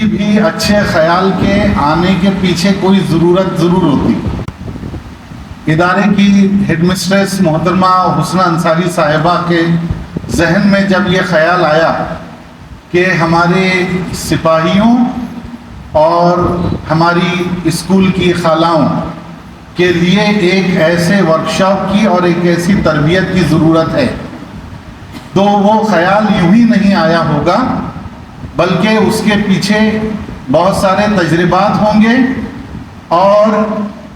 بھی اچھے خیال کے آنے کے پیچھے کوئی ضرورت ضرور ہوتی. ادارے کی ہیڈ مسٹریس محترمہ حسنہ انصاری صاحبہ کے ذہن میں جب یہ خیال آیا کہ ہمارے سپاہیوں اور ہماری اسکول کی خالاؤں کے لیے ایک ایسے ورکشاپ کی اور ایک ایسی تربیت کی ضرورت ہے، تو وہ خیال یوں ہی نہیں آیا ہوگا، بلکہ اس کے پیچھے بہت سارے تجربات ہوں گے اور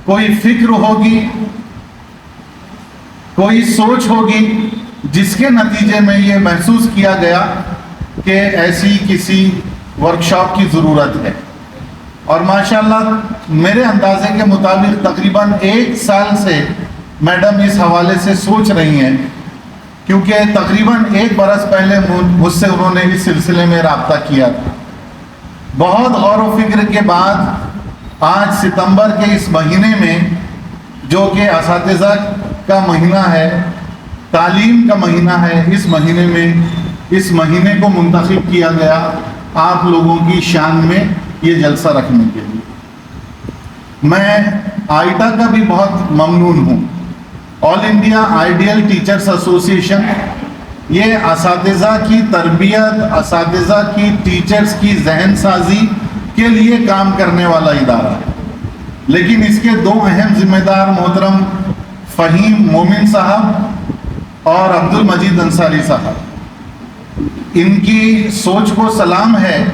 کوئی فکر ہوگی، کوئی سوچ ہوگی، جس کے نتیجے میں یہ محسوس کیا گیا کہ ایسی کسی ورکشاپ کی ضرورت ہے. اور ماشاءاللہ میرے اندازے کے مطابق تقریباً 1 سال سے میڈم اس حوالے سے سوچ رہی ہیں، کیونکہ تقریباً 1 برس پہلے مجھ سے انہوں نے اس سلسلے میں رابطہ کیا تھا. بہت غور و فکر کے بعد آج ستمبر کے اس مہینے میں، جو کہ اساتذہ کا مہینہ ہے، تعلیم کا مہینہ ہے، اس مہینے میں اس مہینے کو منتخب کیا گیا آپ لوگوں کی شان میں یہ جلسہ رکھنے کے لیے. میں آئیٹا کا بھی بہت ممنون ہوں. آل انڈیا آئیڈیل ٹیچرز ایسوسی ایشن یہ اساتذہ کی تربیت، اساتذہ کی ٹیچرز کی ذہن سازی کے لیے کام کرنے والا ادارہ ہے، لیکن اس کے 2 اہم ذمہ دار محترم فہیم مومن صاحب اور عبد المجید انصاری صاحب، ان کی سوچ کو سلام ہے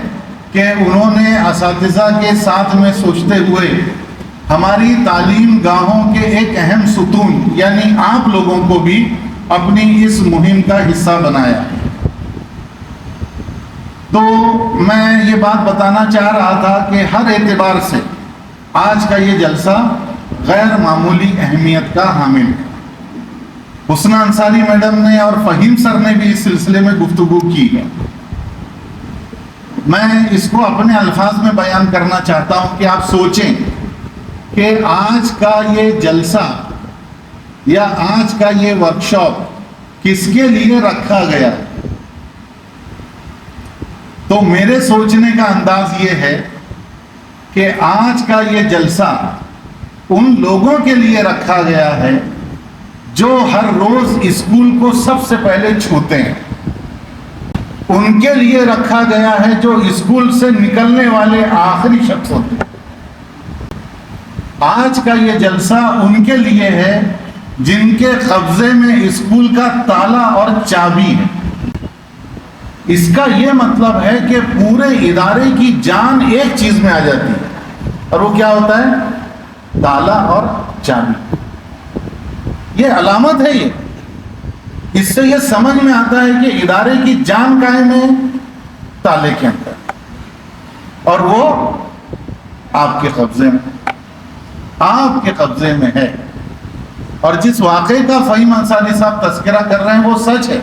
کہ انہوں نے اساتذہ کے ساتھ میں سوچتے ہوئے ہماری تعلیم گاہوں کے ایک اہم ستون یعنی آپ لوگوں کو بھی اپنی اس مہم کا حصہ بنایا. تو میں یہ بات بتانا چاہ رہا تھا کہ ہر اعتبار سے آج کا یہ جلسہ غیر معمولی اہمیت کا حامل ہے. حسنہ انصاری میڈم نے اور فہیم سر نے بھی اس سلسلے میں گفتگو کی ہے. میں اس کو اپنے الفاظ میں بیان کرنا چاہتا ہوں کہ آپ سوچیں کہ آج کا یہ جلسہ یا آج کا یہ ورکشاپ کس کے لیے رکھا گیا. تو میرے سوچنے کا انداز یہ ہے کہ آج کا یہ جلسہ ان لوگوں کے لیے رکھا گیا ہے جو ہر روز اسکول کو سب سے پہلے چھوتے ہیں. ان کے لیے رکھا گیا ہے جو اسکول سے نکلنے والے آخری شخص ہوتے ہیں. آج کا یہ جلسہ ان کے لیے ہے جن کے قبضے میں اسکول کا تالا اور چابی ہے. اس کا یہ مطلب ہے کہ پورے ادارے کی جان ایک چیز میں آ جاتی ہے، اور وہ کیا ہوتا ہے؟ تالا اور چابی. یہ علامت ہے. اس سے یہ سمجھ میں آتا ہے کہ ادارے کی جان قائم ہے تالے کے اندر، اور وہ آپ کے قبضے میں، آپ کے قبضے میں ہے. اور جس واقعے کا فہیم انصاری صاحب تذکرہ کر رہے ہیں وہ سچ ہے.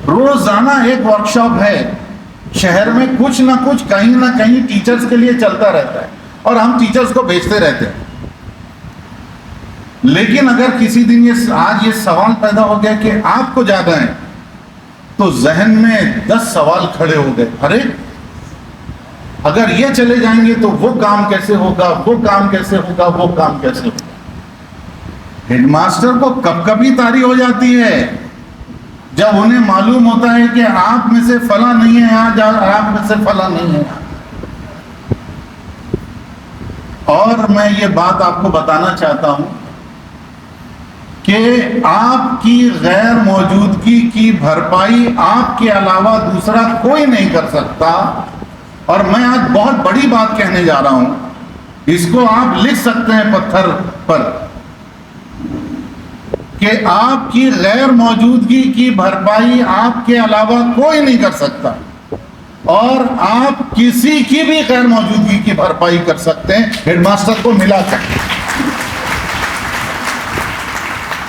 روزانہ ایک ورکشاپ ہے شہر میں، کچھ نہ کچھ کہیں نہ کہیں ٹیچرز کے لیے چلتا رہتا ہے، اور ہم ٹیچرز کو بھیجتے رہتے ہیں. لیکن اگر کسی دن آج یہ سوال پیدا ہو گیا کہ آپ کو جانا ہے، تو ذہن میں 10 سوال کھڑے ہو گئے. ارے اگر یہ چلے جائیں گے تو وہ کام کیسے ہوگا، وہ کام کیسے ہوگا، وہ کام کیسے ہوگا. ہیڈ ماسٹر کو کب کبھی طاری ہو جاتی ہے جب انہیں معلوم ہوتا ہے کہ آپ میں سے فلاں نہیں ہے آج، آپ میں سے فلاں نہیں ہے. اور میں یہ بات آپ کو بتانا چاہتا ہوں کہ آپ کی غیر موجودگی کی بھرپائی آپ کے علاوہ دوسرا کوئی نہیں کر سکتا. اور میں آج بہت بڑی بات کہنے جا رہا ہوں، اس کو آپ لکھ سکتے ہیں پتھر پر، کہ آپ کی غیر موجودگی کی بھرپائی آپ کے علاوہ کوئی نہیں کر سکتا، اور آپ کسی کی بھی غیر موجودگی کی بھرپائی کر سکتے ہیں ہیڈ ماسٹر کو ملا کر.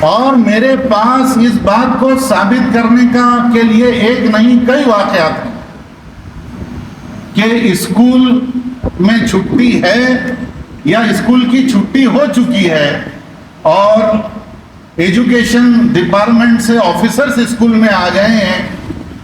اور میرے پاس اس بات کو ثابت کرنے کے لیے ایک نہیں کئی واقعات ہیں کہ اسکول میں چھٹی ہے یا اسکول کی چھٹی ہو چکی ہے اور ایجوکیشن ڈپارٹمنٹ سے آفیسرز اسکول میں آ گئے ہیں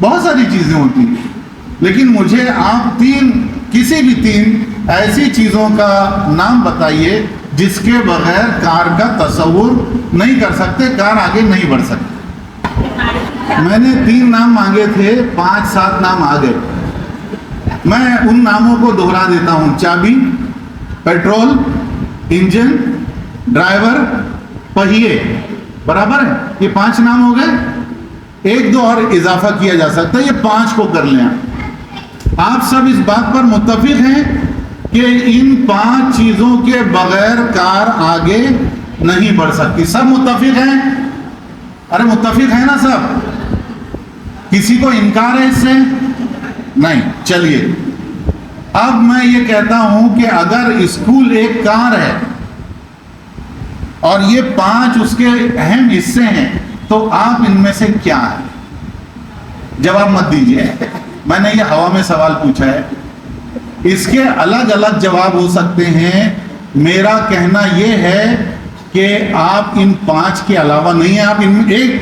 بہت ساری چیزیں ہوتی ہیں، لیکن مجھے آپ کسی بھی تین ایسی چیزوں کا نام بتائیے جس کے بغیر کار کا تصور نہیں کر سکتے، کار آگے نہیں بڑھ سکتی۔ میں نے 3 نام مانگے تھے، 5-7 نام آ گئے۔ میں ان ناموں کو دہرا دیتا ہوں: چابی، پیٹرول، انجن، ڈرائیور، پہیے، برابر ہے؟ یہ 5 نام ہو گئے۔ 1-2 اور اضافہ کیا جا سکتا ہے، یہ 5 کو کر لیں۔ آپ سب اس بات پر متفق ہیں کہ ان 5 چیزوں کے بغیر کار آگے نہیں بڑھ سکتی؟ سب متفق ہیں؟ ارے متفق ہیں نا سب؟ کسی کو انکار ہے اس سے؟ نہیں۔ چلیے اب میں یہ کہتا ہوں کہ اگر اسکول ایک کار ہے اور یہ 5 اس کے اہم حصے ہیں، تو آپ ان میں سے کیا ہیں؟ جواب مت دیجیے، میں نے یہ ہوا میں سوال پوچھا ہے، اس کے الگ الگ جواب ہو سکتے ہیں۔ میرا کہنا یہ ہے کہ آپ ان 5 کے علاوہ نہیں ہیں، آپ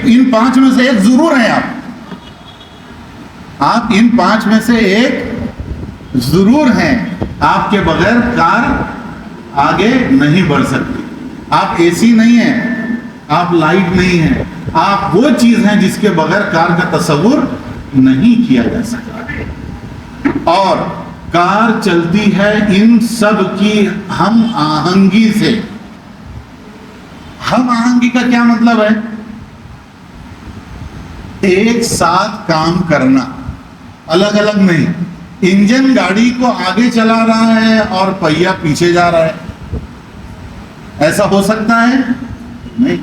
ان 5 میں سے ایک ضرور ہیں۔ آپ ان 5 میں سے ایک ضرور ہیں۔ آپ کے بغیر کار آگے نہیں بڑھ سکتی۔ آپ اے سی نہیں ہیں، آپ لائٹ نہیں ہیں، آپ وہ چیز ہیں جس کے بغیر کار کا تصور نہیں کیا جا سکتا۔ اور کار چلتی ہے ان سب کی ہم آہنگی سے۔ ہم آہنگی کا کیا مطلب ہے؟ ایک ساتھ کام کرنا، الگ الگ نہیں۔ انجن گاڑی کو آگے چلا رہا ہے اور پہیا پیچھے جا رہا ہے، ایسا ہو سکتا ہے؟ نہیں۔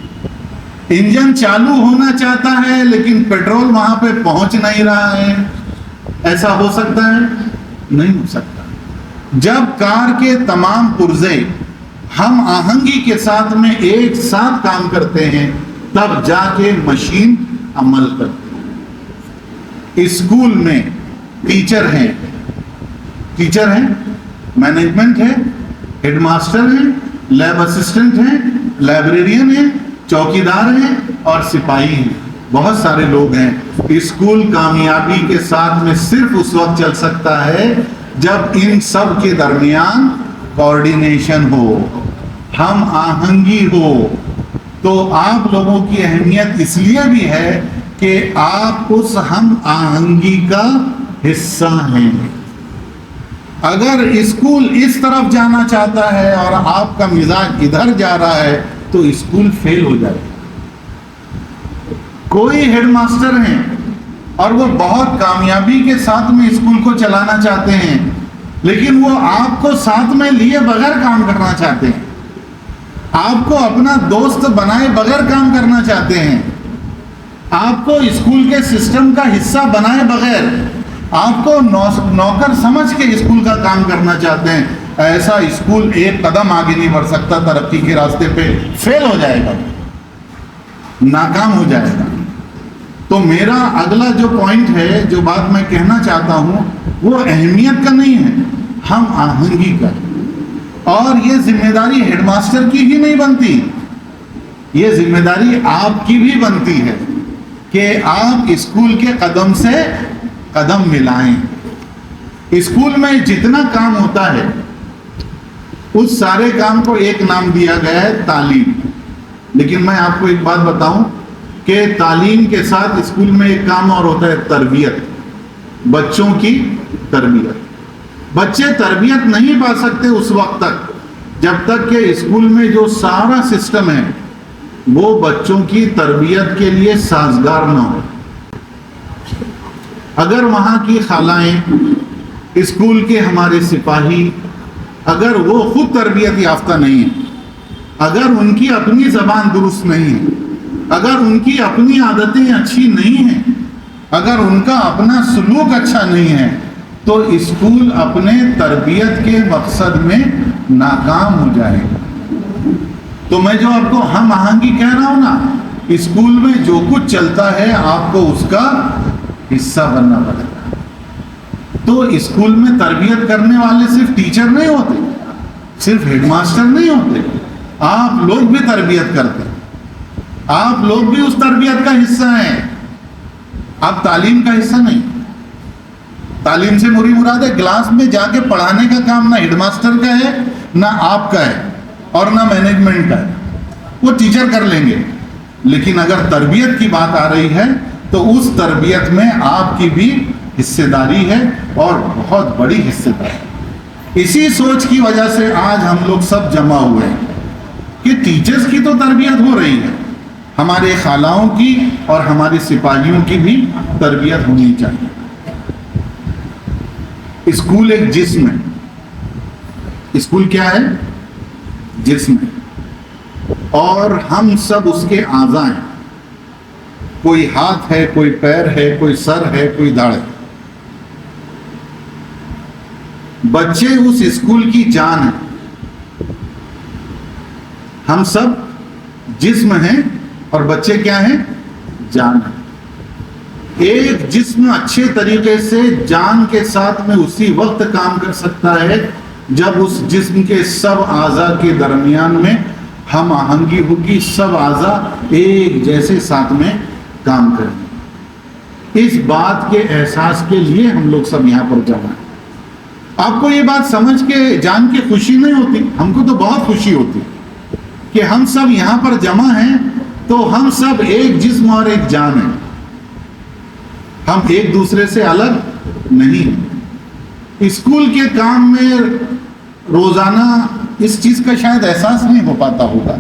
انجن چالو ہونا چاہتا ہے لیکن پیٹرول وہاں پہ پہنچ نہیں رہا ہے، ایسا ہو سکتا ہے؟ نہیں ہو سکتا۔ جب کار کے تمام پرزے ہم آہنگی کے ساتھ میں ایک ساتھ کام کرتے ہیں، تب جا کے مشین عمل کرتی ہے۔ اسکول میں ٹیچر ہیں، مینجمنٹ ہے، ہیڈ ماسٹر ہیں، لیب اسسٹنٹ ہیں، لائبریرین ہیں، چوکیدار ہیں اور سپاہی ہیں، بہت سارے لوگ ہیں۔ اسکول کامیابی کے ساتھ میں صرف اس وقت چل سکتا ہے جب ان سب کے درمیان کوارڈینیشن ہو، ہم آہنگی ہو۔ تو آپ لوگوں کی اہمیت اس لیے بھی ہے کہ آپ اس ہم آہنگی کا حصہ ہیں۔ اگر اسکول اس طرف جانا چاہتا ہے اور آپ کا مزاج ادھر جا رہا ہے تو اسکول فیل ہو جائے گا۔ کوئی ہیڈ ماسٹر ہیں اور وہ بہت کامیابی کے ساتھ میں اسکول کو چلانا چاہتے ہیں، لیکن وہ آپ کو ساتھ میں لیے بغیر کام کرنا چاہتے ہیں، آپ کو اپنا دوست بنائے بغیر کام کرنا چاہتے ہیں، آپ کو اسکول کے سسٹم کا حصہ بنائے بغیر آپ کو نوکر سمجھ کے اسکول کا کام کرنا چاہتے ہیں، ایسا اسکول ایک قدم آگے نہیں بڑھ سکتا، ترقی کے راستے پہ فیل ہو جائے گا، ناکام ہو جائے گا۔ تو میرا اگلا جو پوائنٹ ہے، جو بات میں کہنا چاہتا ہوں، وہ اہمیت کا نہیں ہے، ہم آہنگی کا۔ اور یہ ذمہ داری ہیڈ ماسٹر کی ہی نہیں بنتی، یہ ذمہ داری آپ کی بھی بنتی ہے کہ آپ اسکول کے قدم سے قدم ملائیں۔ اسکول میں جتنا کام ہوتا ہے اس سارے کام کو ایک نام دیا گیا ہے، تعلیم۔ لیکن میں آپ کو ایک بات بتاؤں کہ تعلیم کے ساتھ اسکول میں ایک کام اور ہوتا ہے، تربیت، بچوں کی تربیت۔ بچے تربیت نہیں پا سکتے اس وقت تک جب تک کہ اسکول میں جو سارا سسٹم ہے وہ بچوں کی تربیت کے لیے سازگار نہ ہو۔ اگر وہاں کی خالائیں، اسکول کے ہمارے سپاہی، اگر وہ خود تربیت یافتہ نہیں ہیں، اگر ان کی اپنی زبان درست نہیں ہے، اگر ان کی اپنی عادتیں اچھی نہیں ہیں، اگر ان کا اپنا سلوک اچھا نہیں ہے، تو اسکول اپنے تربیت کے مقصد میں ناکام ہو جائے گا۔ تو میں جو آپ کو ہم آہنگی کہہ رہا ہوں نا، اسکول میں جو کچھ چلتا ہے آپ کو اس کا حصہ بننا پڑے گا۔ تو اسکول میں تربیت کرنے والے صرف ٹیچر نہیں ہوتے، صرف ہیڈ ماسٹر نہیں ہوتے، آپ لوگ بھی تربیت کرتے ہیں، آپ لوگ بھی اس تربیت کا حصہ ہیں۔ آپ تعلیم کا حصہ نہیں. تعلیم سے مراد ہے کلاس میں جا کے پڑھانے کا کام نہ ہیڈ ماسٹر کا ہے، نہ آپ کا ہے، اور نہ مینجمنٹ کا ہے. وہ ٹیچر کر لیں گے. لیکن اگر تربیت کی بات آ رہی ہے تو اس تربیت میں آپ کی بھی حصہ داری ہے، اور بہت بڑی حصہ داری. اسی سوچ کی وجہ سے آج ہم لوگ سب جمع ہوئے ہیں کہ ٹیچرز کی تو تربیت ہو رہی ہے، ہمارے خالاؤں کی اور ہمارے سپاہیوں کی بھی تربیت ہونی چاہیے. اسکول ایک جسم ہے. اسکول کیا ہے؟ جسم ہے. اور ہم سب اس کے اعضاء ہیں. کوئی ہاتھ ہے، کوئی پیر ہے، کوئی سر ہے، کوئی داڑھ ہے. بچے اس اسکول کی جان ہیں. ہم سب جسم ہیں اور بچے کیا ہیں؟ جان ہیں. ایک جسم اچھے طریقے سے جان کے ساتھ میں اسی وقت کام کر سکتا ہے جب اس جسم کے سب اعضاء کے درمیان میں ہم آہنگی ہوگی، سب اعضاء ایک جیسے ساتھ میں کام کریں. اس بات کے احساس کے لیے ہم لوگ سب یہاں پر جمع ہیں. آپ کو یہ بات سمجھ کے جان کے خوشی نہیں ہوتی؟ ہم کو تو بہت خوشی ہوتی کہ ہم سب یہاں پر جمع ہیں، تو ہم سب ایک جسم اور ایک جان ہیں. ہم ایک دوسرے سے الگ نہیں ہیں. اسکول کے کام میں روزانہ اس چیز کا شاید احساس نہیں ہو پاتا ہوگا،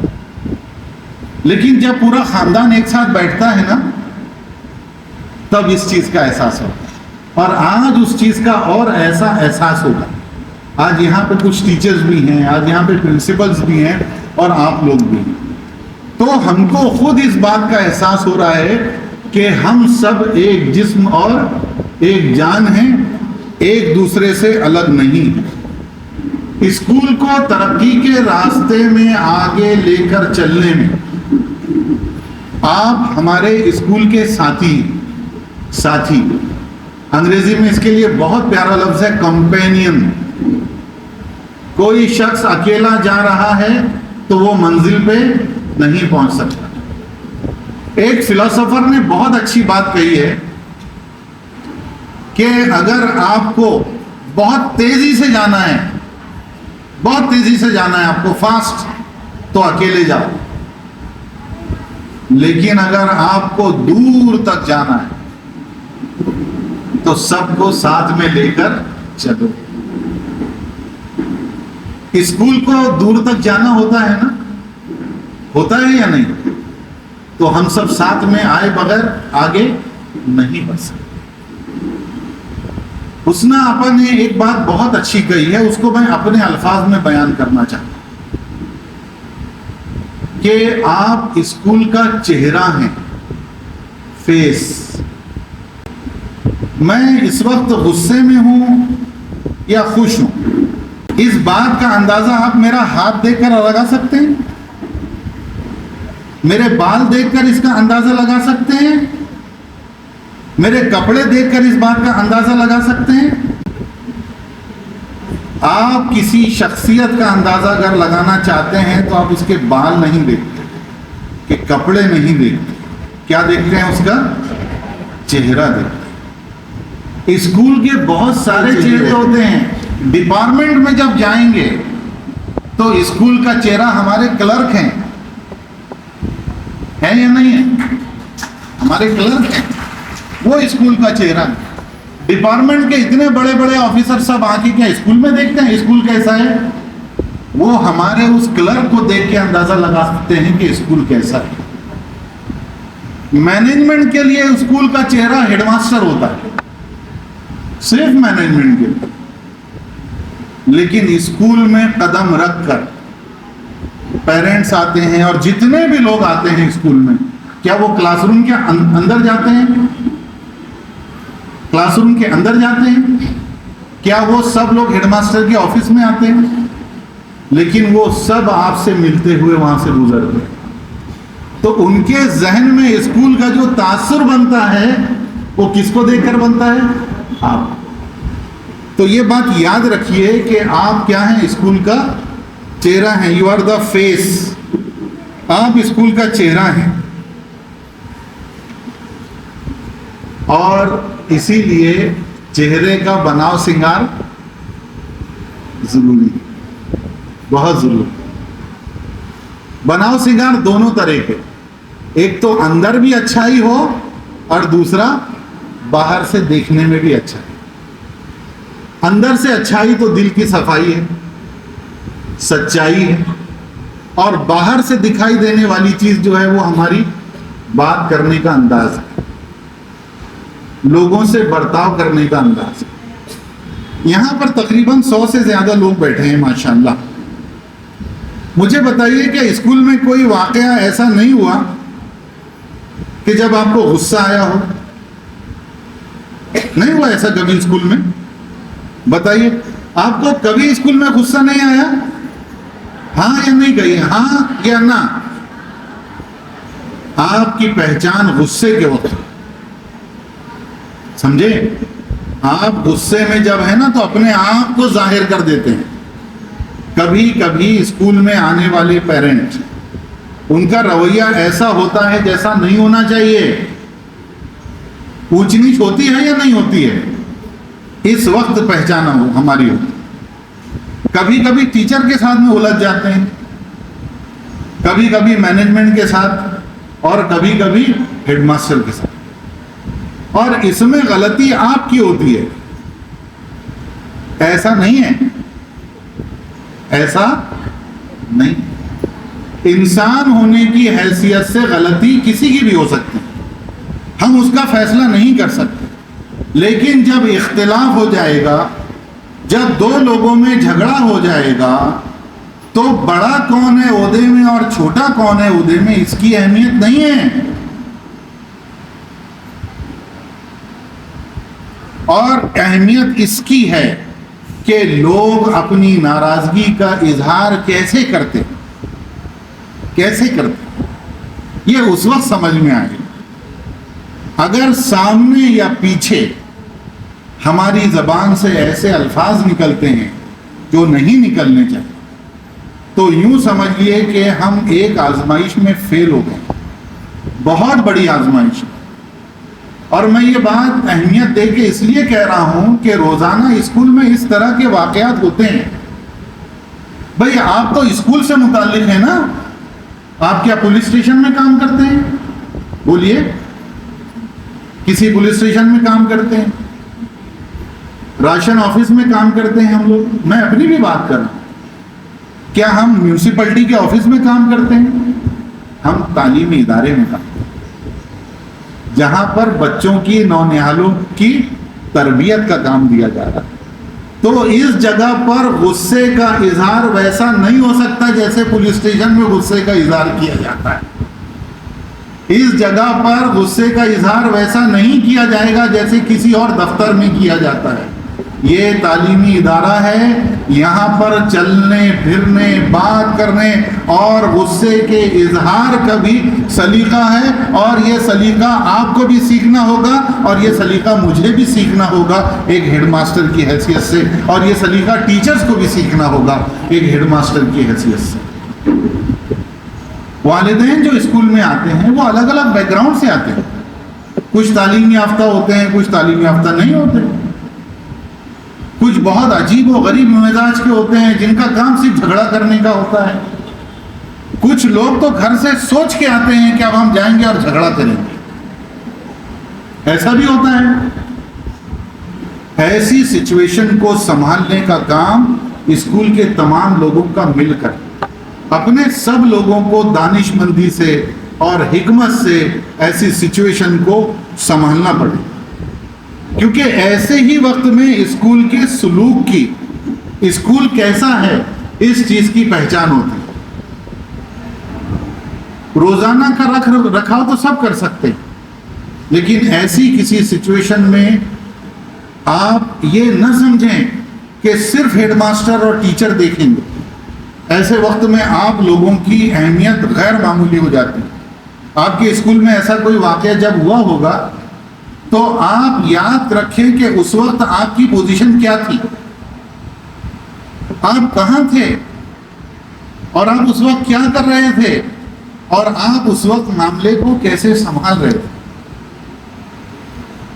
لیکن جب پورا خاندان ایک ساتھ بیٹھتا ہے نا، تب اس چیز کا احساس ہوتا ہے. اور آج اس چیز کا اور ایسا احساس ہوگا. آج یہاں پہ کچھ ٹیچرز بھی ہیں، آج یہاں پہ پرنسپلز بھی ہیں، اور آپ لوگ بھی ہیں. تو ہم کو خود اس بات کا احساس ہو رہا ہے کہ ہم سب ایک جسم اور ایک جان ہیں، ایک دوسرے سے الگ نہیں ہیں. اسکول کو ترقی کے راستے میں آگے لے کر چلنے میں آپ ہمارے اسکول کے ساتھی. انگریزی میں اس کے لیے بہت پیارا لفظ ہے، کمپینین. کوئی شخص اکیلا جا رہا ہے تو وہ منزل پہ نہیں پہنچ سکتا. ایک فلسفر نے بہت اچھی بات کہی ہے کہ اگر آپ کو بہت تیزی سے جانا ہے، آپ کو فاسٹ، تو اکیلے جاؤ. لیکن اگر آپ کو دور تک جانا ہے تو سب کو ساتھ میں لے کر چلو. اسکول کو دور تک جانا ہوتا ہے نا، ہوتا ہے یا نہیں؟ تو ہم سب ساتھ میں آئے بغیر آگے نہیں بڑھ سکتے. حسنہ آپا نے ایک بات بہت اچھی کہی ہے، اس کو میں اپنے الفاظ میں بیان کرنا چاہتا ہوں کہ آپ اسکول کا چہرہ ہیں، فیس. میں اس وقت غصے میں ہوں یا خوش ہوں، اس بات کا اندازہ آپ میرا ہاتھ دیکھ کر لگا سکتے ہیں، میرے بال دیکھ کر اس کا اندازہ لگا سکتے ہیں، میرے کپڑے دیکھ کر اس بات کا اندازہ لگا سکتے ہیں. آپ کسی شخصیت کا اندازہ اگر لگانا چاہتے ہیں تو آپ اس کے بال نہیں دیکھتے، کہ کپڑے نہیں دیکھتے. کیا دیکھتے ہیں؟ اس کا چہرہ دیکھتے ہیں. اسکول کے بہت سارے چہرے ہوتے ہیں. ڈپارٹمنٹ میں جب جائیں گے تو اسکول کا چہرہ ہمارے کلرک ہیں یا نہیں ہے؟ ہمارے کلرک ہیں، وہ اسکول کا چہرہ. ڈپارٹمنٹ کے اتنے بڑے بڑے آفیسر سب آ کے کیا اسکول میں دیکھتے ہیں اسکول کیسا ہے؟ وہ ہمارے اس کلرک کو دیکھ کے اندازہ لگا سکتے ہیں کہ اسکول کیسا ہے. مینجمنٹ کے لیے اسکول کا چہرہ ہیڈ ماسٹر ہوتا ہے، صرف مینجمنٹ کے لیے. لیکن اسکول میں قدم رکھ کر پیرنٹس آتے ہیں، اور جتنے بھی لوگ آتے ہیں اسکول میں، کیا وہ کلاس روم کے اندر جاتے ہیں؟ کلاس روم کے اندر جاتے ہیں؟ کیا وہ سب لوگ ہیڈ ماسٹر کے آفس میں آتے ہیں؟ لیکن وہ سب آپ سے ملتے ہوئے وہاں سے گزرتے ہیں. تو ان کے ذہن میں اسکول کا جو تاثر بنتا ہے وہ کس کو دیکھ کر بنتا ہے؟ آپ. تو یہ بات یاد رکھیے کہ آپ کیا ہیں؟ اسکول کا چہرہ ہیں. You are the face. آپ اسکول کا چہرہ ہیں. اور اسی لیے چہرے کا بناؤ سنگار ضروری ہے، بہت ضروری۔ بناؤ سنگار دونوں طرح کے، ایک تو اندر بھی اچھائی ہو اور دوسرا باہر سے دیکھنے میں بھی اچھا ہے۔ اندر سے اچھائی تو دل کی صفائی ہے، سچائی ہے، اور باہر سے دکھائی دینے والی چیز جو ہے وہ ہماری بات کرنے کا انداز ہے، لوگوں سے برتاؤ کرنے کا انداز ہے۔ یہاں پر تقریباً 100 سے زیادہ لوگ بیٹھے ہیں ماشاءاللہ۔ مجھے بتائیے کہ اسکول میں کوئی واقعہ ایسا نہیں ہوا کہ جب آپ کو غصہ آیا ہو؟ نہیں ہوا ایسا کبھی اسکول میں؟ بتائیے، آپ کو کبھی اسکول میں غصہ نہیں آیا؟ ہاں یا نہیں کہیے، ہاں یا نہ؟ آپ کی پہچان غصے کے وقت، سمجھے؟ آپ غصے میں جب ہے نا تو اپنے آپ کو ظاہر کر دیتے ہیں۔ کبھی کبھی اسکول میں آنے والے پیرنٹ، ان کا رویہ ایسا ہوتا ہے جیسا نہیں ہونا چاہیے۔ اونچ نیچ ہوتی ہے یا نہیں ہوتی ہے؟ اس وقت پہچانا ہو ہماری ہوتی۔ کبھی کبھی ٹیچر کے ساتھ میں الجھ جاتے ہیں، کبھی کبھی مینجمنٹ کے ساتھ، اور کبھی کبھی ہیڈ ماسٹر کے ساتھ، اور اس میں غلطی آپ کی ہوتی ہے۔ ایسا نہیں ہے، ایسا نہیں۔ انسان ہونے کی حیثیت سے غلطی کسی کی بھی ہو سکتی، ہم اس کا فیصلہ نہیں کر سکتے، لیکن جب اختلاف ہو جائے گا، جب دو لوگوں میں جھگڑا ہو جائے گا، تو بڑا کون ہے عہدے میں اور چھوٹا کون ہے عہدے میں، اس کی اہمیت نہیں ہے۔ اور اہمیت اس کی ہے کہ لوگ اپنی ناراضگی کا اظہار کیسے کرتے، یہ اس وقت سمجھ میں آئے۔ اگر سامنے یا پیچھے ہماری زبان سے ایسے الفاظ نکلتے ہیں جو نہیں نکلنے چاہیے، تو یوں سمجھیے کہ ہم ایک آزمائش میں فیل ہو گئے، بہت بڑی آزمائش۔ اور میں یہ بات اہمیت دے کے اس لیے کہہ رہا ہوں کہ روزانہ اسکول میں اس طرح کے واقعات ہوتے ہیں۔ بھئی آپ تو اسکول سے متعلق ہیں نا، آپ کیا پولیس اسٹیشن میں کام کرتے ہیں؟ بولیے، کسی پولیس اسٹیشن میں کام کرتے ہیں، راشن آفس میں کام کرتے ہیں ہم لوگ۔ میں اپنی بھی بات کر رہا ہوں، کیا ہم میونسپلٹی کے آفس میں کام کرتے ہیں؟ ہم تعلیمی ادارے میں کام کرتے ہیں، جہاں پر بچوں کی، نونہالوں کی تربیت کا کام دیا جا رہا ہے۔ تو اس جگہ پر غصے کا اظہار ویسا نہیں ہو سکتا جیسے پولیس اسٹیشن میں غصے کا اظہار کیا جاتا ہے۔ اس جگہ پر غصے کا اظہار ویسا نہیں کیا جائے گا جیسے کسی اور دفتر میں کیا جاتا ہے۔ یہ تعلیمی ادارہ ہے، یہاں پر چلنے پھرنے، بات کرنے اور غصے کے اظہار کا بھی سلیقہ ہے، اور یہ سلیقہ آپ کو بھی سیکھنا ہوگا، اور یہ سلیقہ مجھے بھی سیکھنا ہوگا ایک ہیڈ ماسٹر کی حیثیت سے، اور یہ سلیقہ ٹیچرز کو بھی سیکھنا ہوگا ایک ہیڈ ماسٹر کی حیثیت سے۔ والدین جو اسکول میں آتے ہیں وہ الگ الگ بیک گراؤنڈ سے آتے ہیں، کچھ تعلیم یافتہ ہوتے ہیں، کچھ تعلیم یافتہ نہیں ہوتے، کچھ بہت عجیب و غریب مزاج کے ہوتے ہیں جن کا کام صرف جھگڑا کرنے کا ہوتا ہے، کچھ لوگ تو گھر سے سوچ کے آتے ہیں کہ اب ہم جائیں گے اور جھگڑا کریں گے، ایسا بھی ہوتا ہے۔ ایسی سچویشن کو سنبھالنے کا کام اسکول کے تمام لوگوں کا مل کر، اپنے سب لوگوں کو دانش مندی سے اور حکمت سے ایسی سچویشن کو سنبھالنا پڑے، کیونکہ ایسے ہی وقت میں اسکول کے سلوک کی، اسکول کیسا ہے اس چیز کی پہچان ہوتی ہے۔ روزانہ کا رکھاؤ تو سب کر سکتے ہیں، لیکن ایسی کسی سچویشن میں آپ یہ نہ سمجھیں کہ صرف ہیڈ ماسٹر اور ٹیچر دیکھیں گے۔ ایسے وقت میں آپ لوگوں کی اہمیت غیر معمولی ہو جاتی ہے۔ آپ کے اسکول میں ایسا کوئی واقعہ جب ہوا ہوگا تو آپ یاد رکھیں کہ اس وقت آپ کی پوزیشن کیا تھی، آپ کہاں تھے، اور آپ اس وقت کیا کر رہے تھے، اور آپ اس وقت معاملے کو کیسے سنبھال رہے تھے۔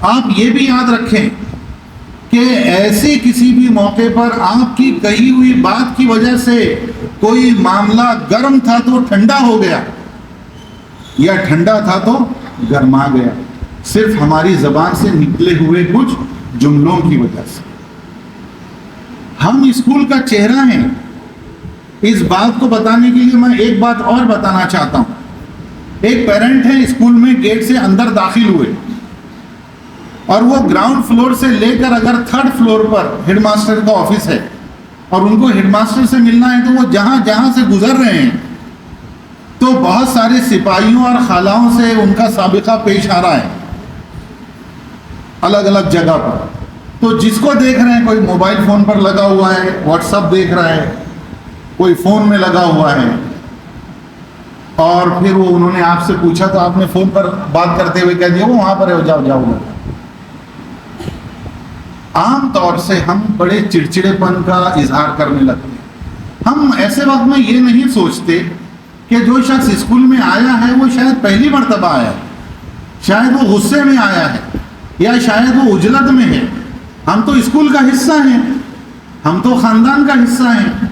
آپ یہ بھی یاد رکھیں کہ ایسے کسی بھی موقع پر آپ کی کہی ہوئی بات کی وجہ سے کوئی معاملہ گرم تھا تو ٹھنڈا ہو گیا، یا ٹھنڈا تھا تو گرما گیا، صرف ہماری زبان سے نکلے ہوئے کچھ جملوں کی وجہ سے۔ ہم اسکول کا چہرہ ہیں، اس بات کو بتانے کے لیے میں ایک بات اور بتانا چاہتا ہوں۔ ایک پیرنٹ ہے، اسکول میں گیٹ سے اندر داخل ہوئے اور وہ گراؤنڈ فلور سے لے کر اگر 3rd فلور پر ہیڈ ماسٹر کا آفس ہے اور ان کو ہیڈ ماسٹر سے ملنا ہے تو وہ جہاں جہاں سے گزر رہے ہیں تو بہت سارے سپاہیوں اور خالاؤں سے ان کا سابقہ پیش آ رہا ہے الگ الگ جگہ پر۔ تو جس کو دیکھ رہے ہیں، کوئی موبائل فون پر لگا ہوا ہے، واٹس ایپ دیکھ رہا ہے، کوئی فون میں لگا ہوا ہے، اور پھر وہ انہوں نے آپ سے پوچھا تو آپ نے فون پر بات کرتے ہوئے کہہ دیا وہ وہاں پر ہے، جاؤ جاؤ۔ عام طور سے ہم بڑے چڑچڑے پن کا اظہار کرنے لگتے ہیں۔ ہم ایسے وقت میں یہ نہیں سوچتے کہ جو شخص اسکول میں آیا ہے وہ شاید پہلی مرتبہ آیا ہے، شاید وہ غصے میں آیا ہے، یا شاید وہ عجلت میں ہے۔ ہم تو اسکول کا حصہ ہیں، ہم تو خاندان کا حصہ ہیں،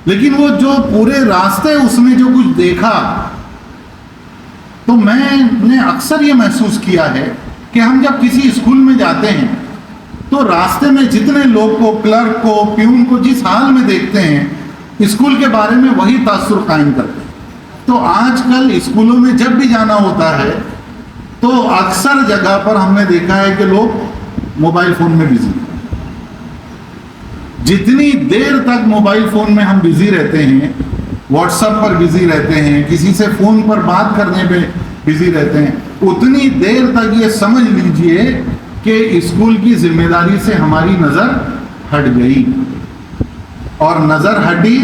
لیکن وہ جو پورے راستے اس نے جو کچھ دیکھا، تو میں نے اکثر یہ محسوس کیا ہے کہ ہم جب کسی اسکول میں جاتے ہیں تو راستے میں جتنے لوگ کو، کلرک کو، پیون کو جس حال میں دیکھتے ہیں، اسکول کے بارے میں وہی تاثر قائم کرتے ہیں۔ تو آج کل اسکولوں میں جب بھی جانا ہوتا ہے تو اکثر جگہ پر ہم نے دیکھا ہے کہ لوگ موبائل فون میں بزی ہیں۔ جتنی دیر تک موبائل فون میں ہم بزی رہتے ہیں، واٹس ایپ پر بزی رہتے ہیں، کسی سے فون پر بات کرنے پہ بزی رہتے ہیں، اتنی دیر تک یہ سمجھ لیجئے کہ اسکول کی ذمہ داری سے ہماری نظر ہٹ گئی، اور نظر ہٹی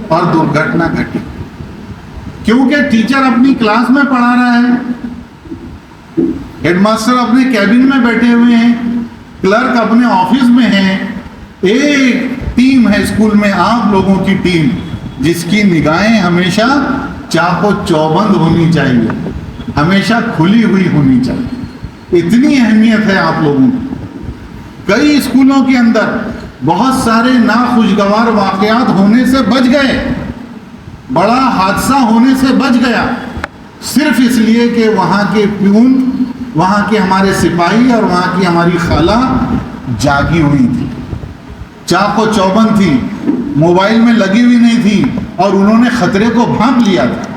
اور درگھٹنا گھٹی، کیونکہ ٹیچر اپنی کلاس میں پڑھا رہا ہے، ہیڈ ماسٹر اپنے کیبن میں بیٹھے ہوئے ہیں، کلرک اپنے آفس میں ہیں، ایک ٹیم ہے اسکول میں، آپ لوگوں کی ٹیم، جس کی نگاہیں ہمیشہ چاق و چوبند ہونی چاہیے، ہمیشہ کھلی ہوئی ہونی چاہیے۔ اتنی اہمیت ہے آپ لوگوں کی۔ کئی اسکولوں کے اندر بہت سارے ناخوشگوار واقعات ہونے سے بچ گئے، بڑا حادثہ ہونے سے بچ گیا، صرف اس لیے کہ وہاں کے پیون، وہاں کے ہمارے سپاہی اور وہاں کی ہماری خالہ جاگی ہوئی تھی، چاق و چوبند تھی، موبائل میں لگی ہوئی نہیں تھی، اور انہوں نے خطرے کو بھانپ لیا تھا،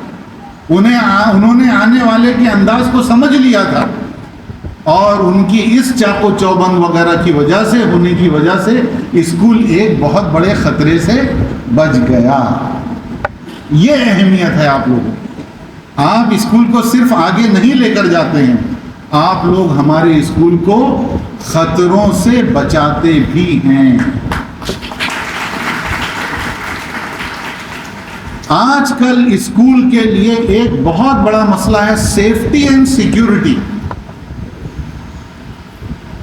انہوں نے آنے والے کے انداز کو سمجھ لیا تھا، اور ان کی اس چاق و چوبند وغیرہ کی وجہ سے، ہونے کی وجہ سے اسکول ایک بہت بڑے خطرے سے بچ گیا۔ یہ اہمیت ہے آپ لوگوں کی۔ آپ اسکول کو صرف آگے نہیں لے کر جاتے ہیں، آپ لوگ ہمارے اسکول کو خطروں سے بچاتے بھی ہیں۔ آج کل اسکول کے لیے ایک بہت بڑا مسئلہ ہے سیفٹی اینڈ سیکیورٹی۔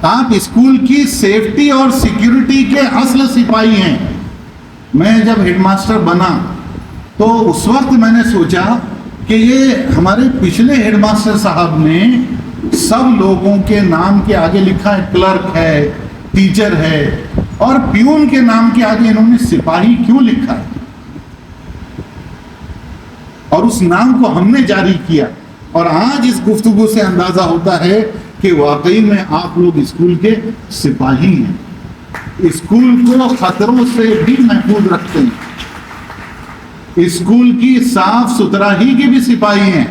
آپ اسکول کی سیفٹی اور سیکیورٹی کے اصل سپاہی ہیں۔ میں جب ہیڈ ماسٹر بنا تو اس وقت میں نے سوچا کہ یہ ہمارے پچھلے ہیڈ ماسٹر صاحب نے سب لوگوں کے نام کے آگے لکھا ہے کلرک ہے، ٹیچر ہے، اور پیون کے نام کے آگے انہوں نے سپاہی کیوں لکھا ہے؟ اور اس نام کو ہم نے جاری کیا، اور آج اس گفتگو سے اندازہ ہوتا ہے کہ واقعی میں آپ لوگ اسکول کے سپاہی ہیں، اسکول کو خطروں سے بھی محفوظ رکھتے ہیں، اسکول کی صاف ستھرائی کے بھی سپاہی ہیں،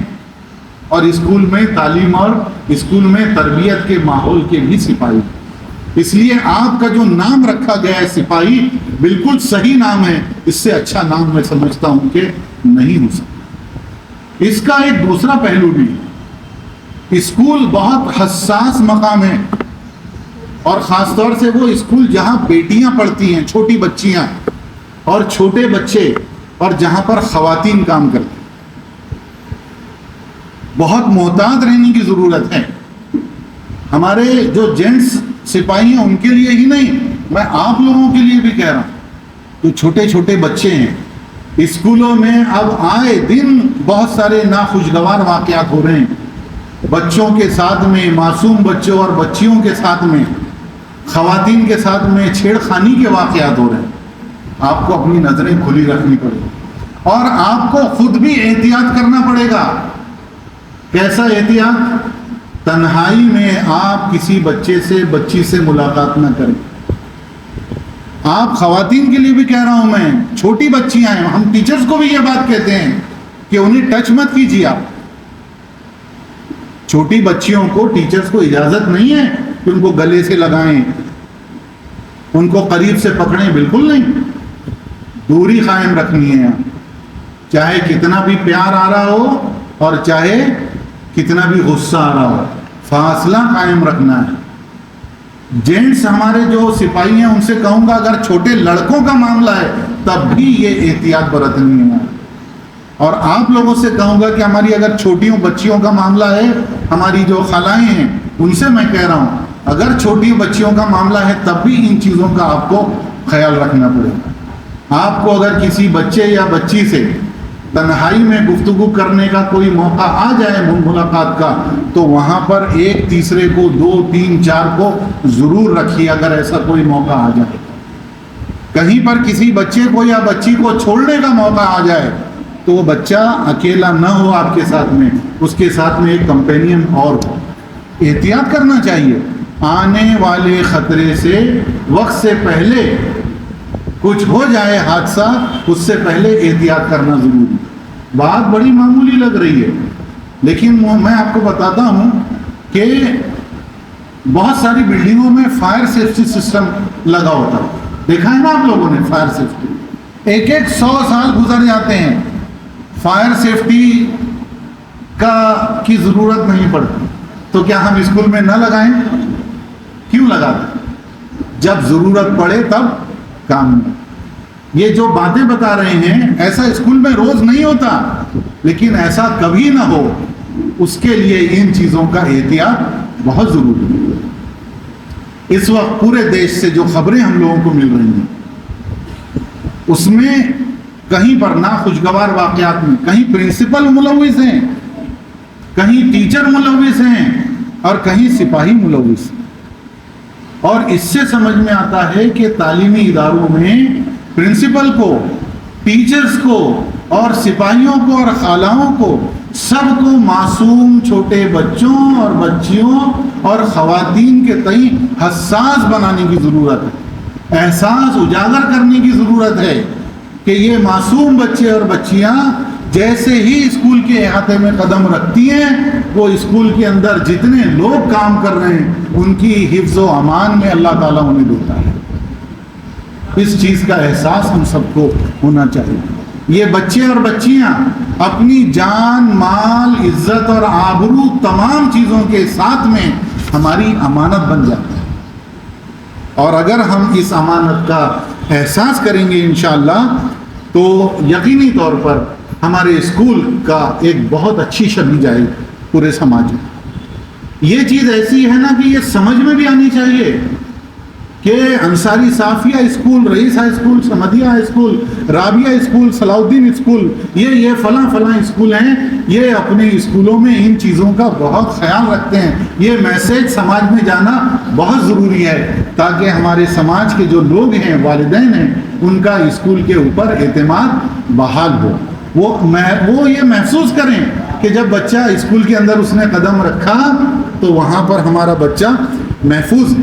اور اسکول میں تعلیم اور اسکول میں تربیت کے ماحول کے بھی سپاہی ہیں۔ اس لیے آپ کا جو نام رکھا گیا ہے سپاہی، بالکل صحیح نام ہے، اس سے اچھا نام میں سمجھتا ہوں کہ نہیں ہو سکتا۔ اس کا ایک دوسرا پہلو بھی ہے، اسکول بہت حساس مقام ہے، اور خاص طور سے وہ اسکول جہاں بیٹیاں پڑھتی ہیں، چھوٹی بچیاں اور چھوٹے بچے، اور جہاں پر خواتین کام کرتی ہیں، بہت محتاط رہنے کی ضرورت ہے۔ ہمارے جو جینٹس سپاہی ہیں ان کے لیے ہی نہیں، میں آپ لوگوں کے لیے بھی کہہ رہا ہوں، جو چھوٹے چھوٹے بچے ہیں، اسکولوں میں اب آئے دن بہت سارے ناخوشگوار واقعات ہو رہے ہیں، بچوں کے ساتھ میں، معصوم بچوں اور بچیوں کے ساتھ میں، خواتین کے ساتھ میں چھیڑخانی کے واقعات ہو رہے ہیں. آپ کو اپنی نظریں کھلی رکھنی پڑے گی اور آپ کو خود بھی احتیاط کرنا پڑے گا. کیسا احتیاط؟ تنہائی میں آپ کسی بچے سے، بچی سے ملاقات نہ کریں. آپ خواتین کے لیے بھی کہہ رہا ہوں میں، چھوٹی بچیاں ہیں، ہم ٹیچرز کو بھی یہ بات کہتے ہیں کہ انہیں ٹچ مت کیجیے. آپ چھوٹی بچیوں کو، ٹیچرز کو اجازت نہیں ہے کہ ان کو گلے سے لگائیں، ان کو قریب سے پکڑیں، بالکل نہیں. دوری قائم رکھنی ہے، چاہے کتنا بھی پیار آ رہا ہو اور چاہے کتنا بھی غصہ آ رہا ہو، فاصلہ قائم رکھنا ہے. جینٹس ہمارے جو سپاہی ہیں ان سے کہوں گا اگر چھوٹے لڑکوں کا معاملہ ہے تب بھی یہ احتیاط برتنی ہے. اور آپ لوگوں سے کہوں گا کہ ہماری اگر چھوٹیوں بچیوں کا معاملہ ہے، ہماری جو خالائیں ہیں ان سے میں کہہ رہا ہوں اگر چھوٹی بچیوں کا معاملہ ہے تب بھی ان چیزوں کا آپ کو خیال رکھنا پڑے گا. آپ کو اگر کسی بچے یا بچی سے تنہائی میں گفتگو کرنے کا کوئی موقع آ جائے ملاقات کا، تو وہاں پر ایک تیسرے کو، 2 3 4 کو ضرور رکھیے اگر ایسا کوئی موقع آ جائے. کہیں پر کسی بچے کو یا بچی کو چھوڑنے کا موقع آ جائے تو وہ بچہ اکیلا نہ ہو آپ کے ساتھ میں، اس کے ساتھ میں ایک کمپینین اور ہو. احتیاط کرنا چاہیے. آنے والے خطرے سے وقت سے پہلے کچھ ہو جائے حادثہ، اس سے پہلے احتیاط کرنا ضروری. بات بڑی معمولی لگ رہی ہے لیکن میں آپ کو بتاتا ہوں کہ بہت ساری بلڈنگوں میں فائر سیفٹی سسٹم لگا ہوتا ہے. دیکھا ہے نا آپ لوگوں نے فائر سیفٹی؟ 100 سال گزر جاتے ہیں، فائر سیفٹی کی ضرورت نہیں پڑتی. تو کیا ہم اسکول میں نہ لگائیں؟ کیوں لگاتے؟ جب ضرورت پڑے تب کام میں. یہ جو باتیں بتا رہے ہیں ایسا اسکول میں روز نہیں ہوتا، لیکن ایسا کبھی نہ ہو اس کے لیے ان چیزوں کا احتیاط بہت ضروری ہے. اس وقت پورے دیش سے جو خبریں ہم لوگوں کو مل رہی ہیں اس میں کہیں پر ناخوشگوار واقعات میں کہیں پرنسپل ملوث ہیں، کہیں ٹیچر ملوث ہیں اور کہیں سپاہی ملوث ہیں. اور اس سے سمجھ میں آتا ہے کہ تعلیمی اداروں میں پرنسپل کو، ٹیچرز کو اور سپاہیوں کو اور خالاؤں کو، سب کو معصوم چھوٹے بچوں اور بچیوں اور خواتین کے تئیں حساس بنانے کی ضرورت ہے. احساس اجاگر کرنے کی ضرورت ہے کہ یہ معصوم بچے اور بچیاں جیسے ہی اسکول کے احاطے میں قدم رکھتی ہیں وہ اسکول کے اندر جتنے لوگ کام کر رہے ہیں ان کی حفظ و امان میں اللہ تعالیٰ انہیں دیتا ہے. اس چیز کا احساس ہم سب کو ہونا چاہیے. یہ بچے اور بچیاں اپنی جان، مال، عزت اور آبرو تمام چیزوں کے ساتھ میں ہماری امانت بن جاتی ہے. اور اگر ہم اس امانت کا احساس کریں گے انشاءاللہ تو یقینی طور پر ہمارے اسکول کا ایک بہت اچھی شکل جائے پورے سماج میں. یہ چیز ایسی ہے نا کہ یہ سمجھ میں بھی آنی چاہیے کہ Ansari Safia school, Rais high school, Samdiya high school, Rabia school, Salahuddin school, یہ فلاں فلاں اسکول ہیں، یہ اپنے اسکولوں میں ان چیزوں کا بہت خیال رکھتے ہیں. یہ میسیج سماج میں جانا بہت ضروری ہے تاکہ ہمارے سماج کے جو لوگ ہیں، والدین ہیں، ان کا اسکول کے اوپر اعتماد بحال ہو. وہ یہ محسوس کریں کہ جب بچہ اسکول کے اندر اس نے قدم رکھا تو وہاں پر ہمارا بچہ محفوظ ہے.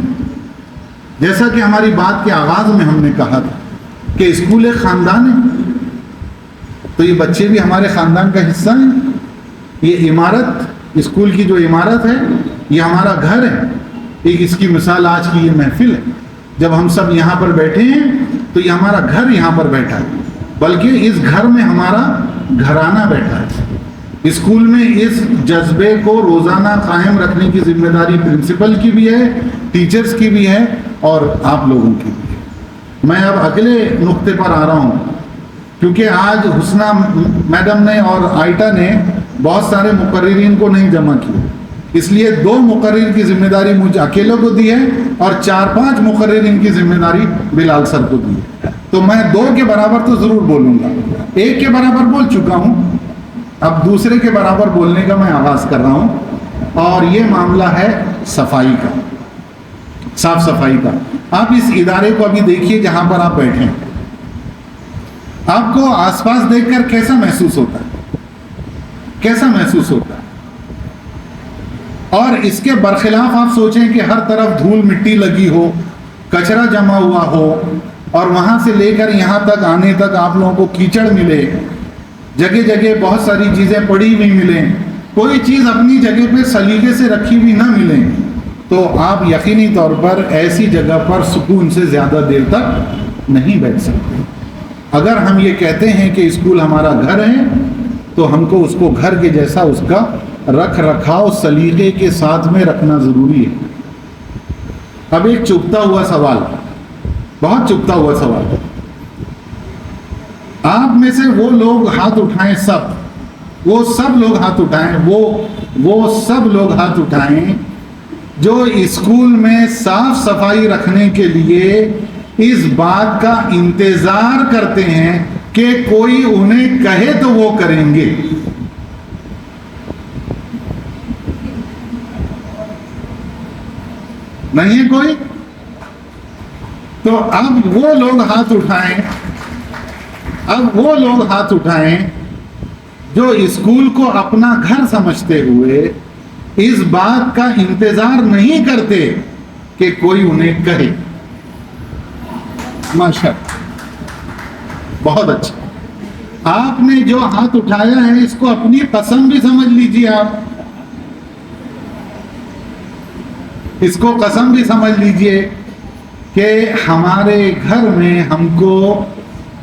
جیسا کہ ہماری بات کے آغاز میں ہم نے کہا تھا کہ اسکول ایک خاندان ہے، تو یہ بچے بھی ہمارے خاندان کا حصہ ہیں. یہ عمارت، اسکول کی جو عمارت ہے، یہ ہمارا گھر ہے. ایک اس کی مثال آج کی یہ محفل ہے. جب ہم سب یہاں پر بیٹھے ہیں تو یہ ہمارا گھر یہاں پر بیٹھا ہے، بلکہ اس گھر میں ہمارا گھرانہ بیٹھا ہے. اسکول میں اس جذبے کو روزانہ قائم رکھنے کی ذمہ داری پرنسپل کی بھی ہے، ٹیچرز کی بھی ہے اور آپ لوگوں کی بھی ہے. میں اب اگلے نقطے پر آ رہا ہوں کیونکہ آج حسنہ میڈم نے اور آئٹا نے بہت سارے مقررین کو نہیں جمع کیا، اس لیے 2 مقرر کی ذمہ داری مجھے اکیلے کو دی ہے اور 4-5 مقررین کی ذمہ داری بلال سر کو دی ہے. تو میں 2 کے برابر تو ضرور بولوں گا. 1 کے برابر بول چکا ہوں، اب دوسرے کے برابر بولنے کا میں آغاز کر رہا ہوں. اور یہ معاملہ ہے صفائی کا، صاف صفائی کا۔ آپ اس ادارے کو ابھی دیکھیے جہاں پر آپ بیٹھے ہیں، آپ کو آس پاس دیکھ کر کیسا محسوس ہوتا ہے؟ کیسا محسوس ہوتا ہے؟ اور اس کے برخلاف آپ سوچیں کہ ہر طرف دھول مٹی لگی ہو، کچرا جمع ہوا ہو، اور وہاں سے لے کر یہاں تک آنے تک آپ لوگوں کو کیچڑ ملے، جگہ جگہ بہت ساری چیزیں پڑی ہوئی ملیں، کوئی چیز اپنی جگہ پہ سلیقے سے رکھی ہوئی نہ ملیں، تو آپ یقینی طور پر ایسی جگہ پر سکون سے زیادہ دیر تک نہیں بیٹھ سکتے۔ اگر ہم یہ کہتے ہیں کہ اسکول ہمارا گھر ہے تو ہم کو اس کو گھر کے جیسا اس کا رکھ رکھاؤ سلیقے کے ساتھ میں رکھنا ضروری ہے۔ اب ایک چبھتا ہوا سوال، بہت چبھتا ہوا سوال، آپ میں سے وہ لوگ ہاتھ اٹھائیں، وہ سب لوگ ہاتھ اٹھائیں، وہ سب لوگ ہاتھ اٹھائیں جو اسکول میں صاف صفائی رکھنے کے لیے اس بات کا انتظار کرتے ہیں کہ کوئی انہیں کہے تو وہ کریں گے۔ نہیں ہے کوئی؟ تو اب وہ لوگ ہاتھ اٹھائیں، اب وہ لوگ ہاتھ اٹھائیں جو اسکول کو اپنا گھر سمجھتے ہوئے اس بات کا انتظار نہیں کرتے کہ کوئی انہیں کہے۔ ماشاءاللہ، بہت اچھا۔ آپ نے جو ہاتھ اٹھایا ہے اس کو اپنی قسم بھی سمجھ لیجیے، آپ اس کو قسم بھی سمجھ لیجیے کہ ہمارے گھر میں ہم کو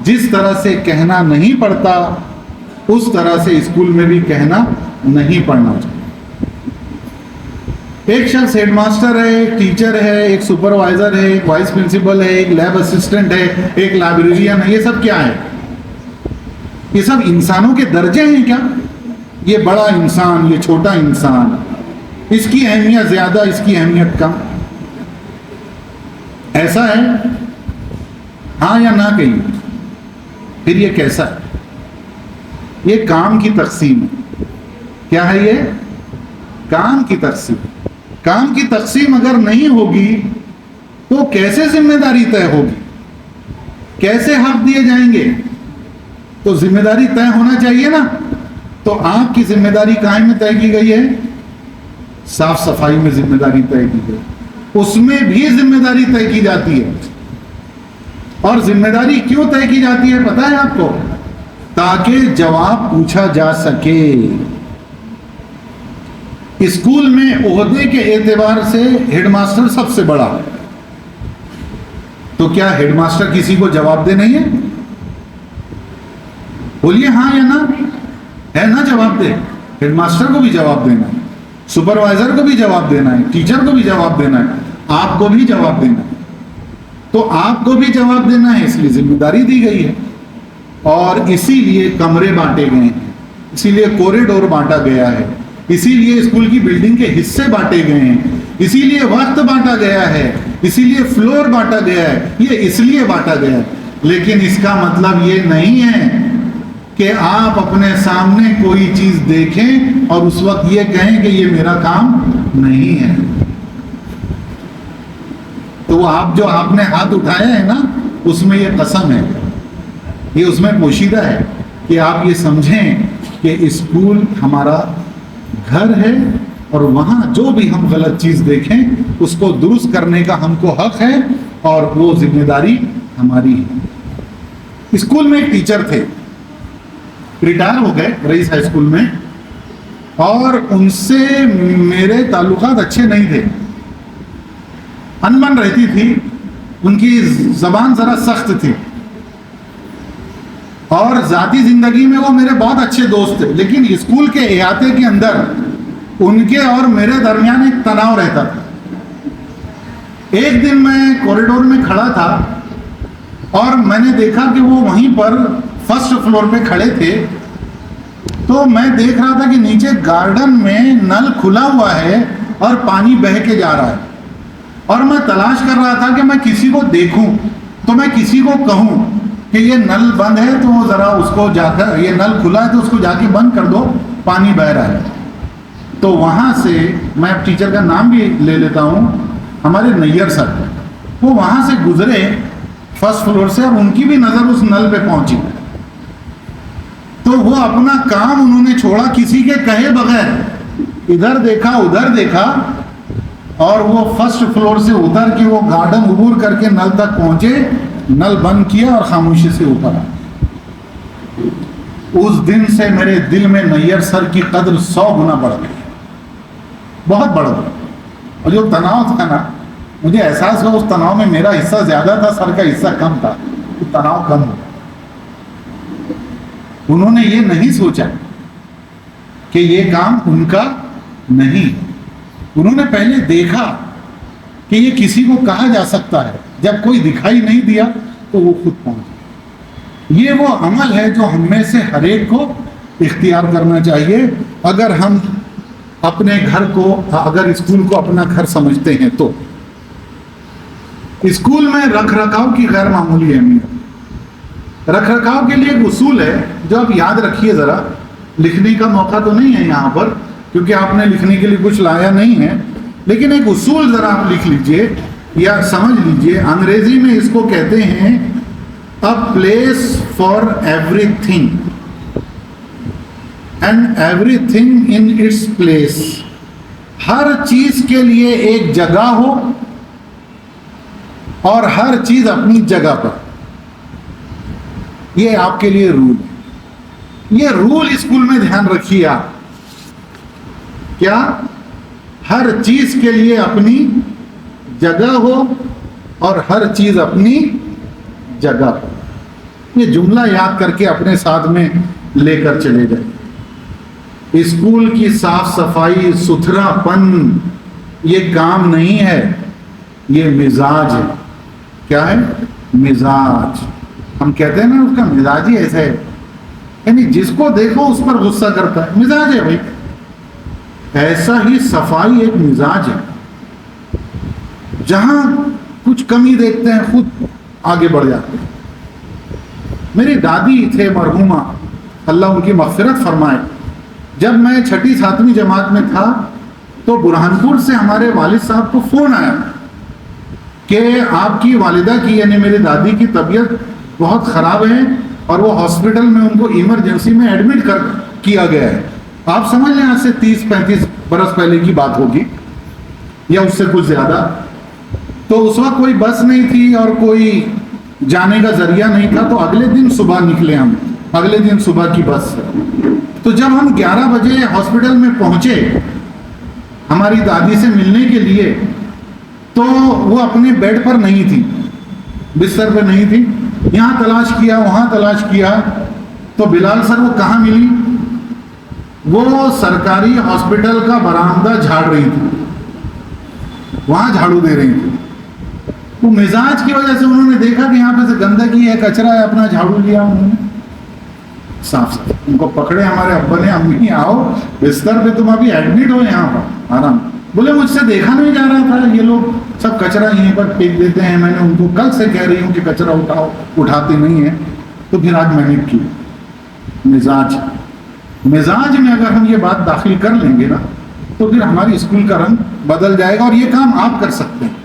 جس طرح سے کہنا نہیں پڑتا اس طرح سے اسکول میں بھی کہنا نہیں پڑنا چاہیے۔ ایک شخص ہیڈ ماسٹر ہے، ایک ٹیچر ہے، ایک سپروائزر ہے، ایک وائس پرنسپل ہے، ایک لیب اسسٹنٹ ہے، ایک لائبریرین ہے، یہ سب کیا ہے؟ یہ سب انسانوں کے درجے ہیں کیا؟ یہ بڑا انسان، یہ چھوٹا انسان، اس کی اہمیت زیادہ، اس کی اہمیت کم، ایسا ہے؟ ہاں یا نہ کہیے؟ پھر یہ کیسا ہے؟ یہ کام کی تقسیم ہے۔ کیا ہے یہ؟ کام کی تقسیم۔ کام کی تقسیم اگر نہیں ہوگی تو کیسے ذمہ داری طے ہوگی؟ کیسے حق دیے جائیں گے؟ تو ذمہ داری طے ہونا چاہیے نا۔ تو آپ کی ذمہ داری کہاں میں طے کی گئی ہے؟ صاف صفائی میں ذمہ داری طے کی گئی، اس میں بھی ذمہ داری طے کی جاتی ہے۔ اور ذمہ داری کیوں طے کی جاتی ہے پتہ ہے آپ کو؟ تاکہ جواب پوچھا جا سکے۔ اسکول میں عہدے کے اعتبار سے ہیڈ ماسٹر سب سے بڑا، تو کیا ہیڈ ماسٹر کسی کو جواب دے نہیں ہے؟ بولیے ہاں یا نہ؟ ہے نا جواب دے؟ ہیڈ ماسٹر کو بھی جواب دینا ہے، سپروائزر کو بھی جواب دینا ہے، ٹیچر کو بھی جواب دینا ہے، آپ کو بھی جواب دینا ہے۔ تو آپ کو بھی جواب دینا ہے، اس لیے ذمہ داری دی گئی ہے، اور اسی لیے کمرے بانٹے گئے ہیں، اسی لیے کوریڈور بانٹا گیا ہے، اسی لیے اسکول کی بلڈنگ کے حصے بانٹے گئے ہیں، اسی لیے وقت بانٹا گیا ہے، اسی لیے فلور بانٹا گیا ہے۔ یہ اس لیے بانٹا گیا ہے، لیکن اس کا مطلب یہ نہیں ہے کہ آپ اپنے سامنے کوئی چیز دیکھیں اور اس وقت یہ کہیں کہ یہ میرا کام نہیں ہے۔ تو وہ آپ نے ہاتھ اٹھایا ہے نا، اس میں یہ قسم ہے، یہ اس میں پوشیدہ ہے کہ آپ یہ سمجھیں کہ اسکول ہمارا گھر ہے، اور وہاں جو بھی ہم غلط چیز دیکھیں اس کو درست کرنے کا ہم کو حق ہے، اور وہ ذمہ داری ہماری ہے۔ اسکول میں ایک ٹیچر تھے، ریٹائر ہو گئے رئیس ہائی اسکول میں، اور ان سے میرے تعلقات اچھے نہیں تھے، انبن رہتی تھی، ان کی زبان ذرا سخت تھی، اور ذاتی زندگی میں وہ میرے بہت اچھے دوست تھے، لیکن اسکول کے احاطے کے اندر ان کے اور میرے درمیان ایک تناؤ رہتا تھا۔ ایک دن میں کوریڈور میں کھڑا تھا اور میں نے دیکھا کہ وہ وہیں پر فرسٹ فلور پہ کھڑے تھے، تو میں دیکھ رہا تھا کہ نیچے گارڈن میں نل کھلا ہوا ہے اور پانی بہہ کے جا رہا ہے، اور میں تلاش کر رہا تھا کہ میں کسی کو دیکھوں تو میں کسی کو کہوں کہ یہ نل بند ہے تو ذرا اس کو جا کر، یہ نل کھلا ہے تو اس کو جا کے بند کر دو، پانی بہہ رہا ہے۔ تو وہاں سے میں اب ٹیچر کا نام بھی لے لیتا ہوں، ہمارے نیئر سر، وہ وہاں سے گزرے فرسٹ فلور سے، اور ان کی بھی نظر اس نل پہ پہنچی، تو وہ اپنا کام انہوں نے چھوڑا کسی کے کہے بغیر، ادھر دیکھا ادھر دیکھا، اور وہ فرسٹ فلور سے اتر کے وہ گارڈن عبور کر کے نل تک پہنچے، نل بند کیا اور خاموشی سے اوپر آئے۔ اس دن سے میرے دل میں نیئر سر کی قدر 100 گنا بڑھ گئی، بہت بڑھ گئی۔ اور جو تناؤ تھا نا، مجھے احساس ہوا اس تناؤ میں میرا حصہ زیادہ تھا، سر کا حصہ کم تھا، تو تناؤ کم ہوا۔ انہوں نے یہ نہیں سوچا کہ یہ کام ان کا نہیں، انہوں نے پہلے دیکھا کہ یہ کسی کو کہا جا سکتا ہے، جب کوئی دکھائی نہیں دیا تو وہ خود پہنچ۔ یہ وہ عمل ہے جو ہم میں سے ہر ایک کو اختیار کرنا چاہیے، اگر ہم اپنے گھر کو، اگر اسکول کو اپنا گھر سمجھتے ہیں تو۔ اسکول میں رکھ رکھاؤ کی غیر معمولی اہمیت۔ رکھ رکھاؤ کے لیے ایک اصول ہے جو آپ یاد رکھیے ذرا، لکھنے کا موقع تو نہیں ہے یہاں پر کیونکہ آپ نے لکھنے کے لیے کچھ لایا نہیں ہے، لیکن ایک اصول ذرا آپ لکھ لیجئے یا سمجھ لیجئے۔ انگریزی میں اس کو کہتے ہیں a place for everything and everything in its place۔ ہر چیز کے لیے ایک جگہ ہو اور ہر چیز اپنی جگہ پر، یہ آپ کے لیے رول ہے۔ یہ رول اسکول میں دھیان رکھیے آپ، کیا ہر چیز کے لیے اپنی جگہ ہو اور ہر چیز اپنی جگہ پر۔ یہ جملہ یاد کر کے اپنے ساتھ میں لے کر چلے جائیں۔ اسکول کی صاف صفائی ستھرا پن یہ کام نہیں ہے، یہ مزاج ہے۔ کیا ہے؟ مزاج۔ ہم کہتے ہیں نا اس کا مزاج ہی ایسا ہے، یعنی جس کو دیکھو اس پر غصہ کرتا ہے، مزاج ہے بھائی۔ ایسا ہی صفائی ایک مزاج ہے، جہاں کچھ کمی دیکھتے ہیں خود آگے بڑھ جاتے ہیں۔ میری دادی تھے مرحومہ، اللہ ان کی مغفرت فرمائے، جب میں 6ٹھی 7ویں جماعت میں تھا تو برہانپور سے ہمارے والد صاحب کو فون آیا کہ آپ کی والدہ کی یعنی میری دادی کی طبیعت بہت خراب ہے اور وہ ہاسپٹل میں ان کو ایمرجنسی میں ایڈمٹ کیا گیا ہے۔ آپ سمجھ لیں آج سے 30-35 برس پہلے کی بات ہوگی یا اس سے کچھ زیادہ۔ تو اس وقت کوئی بس نہیں تھی اور کوئی جانے کا ذریعہ نہیں تھا، تو اگلے دن صبح نکلے ہم، اگلے دن صبح کی بس سے۔ تو جب ہم 11 بجے ہاسپٹل میں پہنچے ہماری دادی سے ملنے کے لیے، تو وہ اپنے بیڈ پر نہیں تھی، بستر پہ نہیں تھی۔ یہاں تلاش کیا وہاں تلاش کیا، تو بلال سر وہ کہاں ملی؟ وہ سرکاری ہاسپٹل کا برآمدہ جھاڑ رہی تھی، وہاں جھاڑو دے رہی تھی۔ وہ مزاج کی وجہ سے انہوں نے دیکھا کہ یہاں پہ سے گندگی ہے، کچرا ہے، اپنا جھاڑو لیا انہوں نے صاف صاف۔ ان کو پکڑے ہمارے ابا نے، امی آؤ بستر پہ، تم ابھی ایڈمٹ ہو یہاں پر آرام۔ بولے مجھ سے دیکھا نہیں جا رہا تھا، یہ لوگ سب کچرا یہیں پر پھینک دیتے ہیں، میں نے ان کو کل سے کہہ رہی ہوں کہ کچرا اٹھاؤ، اٹھاتے نہیں ہیں، تو پھر آج میں نے کی۔ مزاج میں اگر ہم یہ بات داخل کر لیں گے نا تو پھر ہماری اسکول کا رنگ بدل جائے گا، اور یہ کام آپ کر سکتے ہیں۔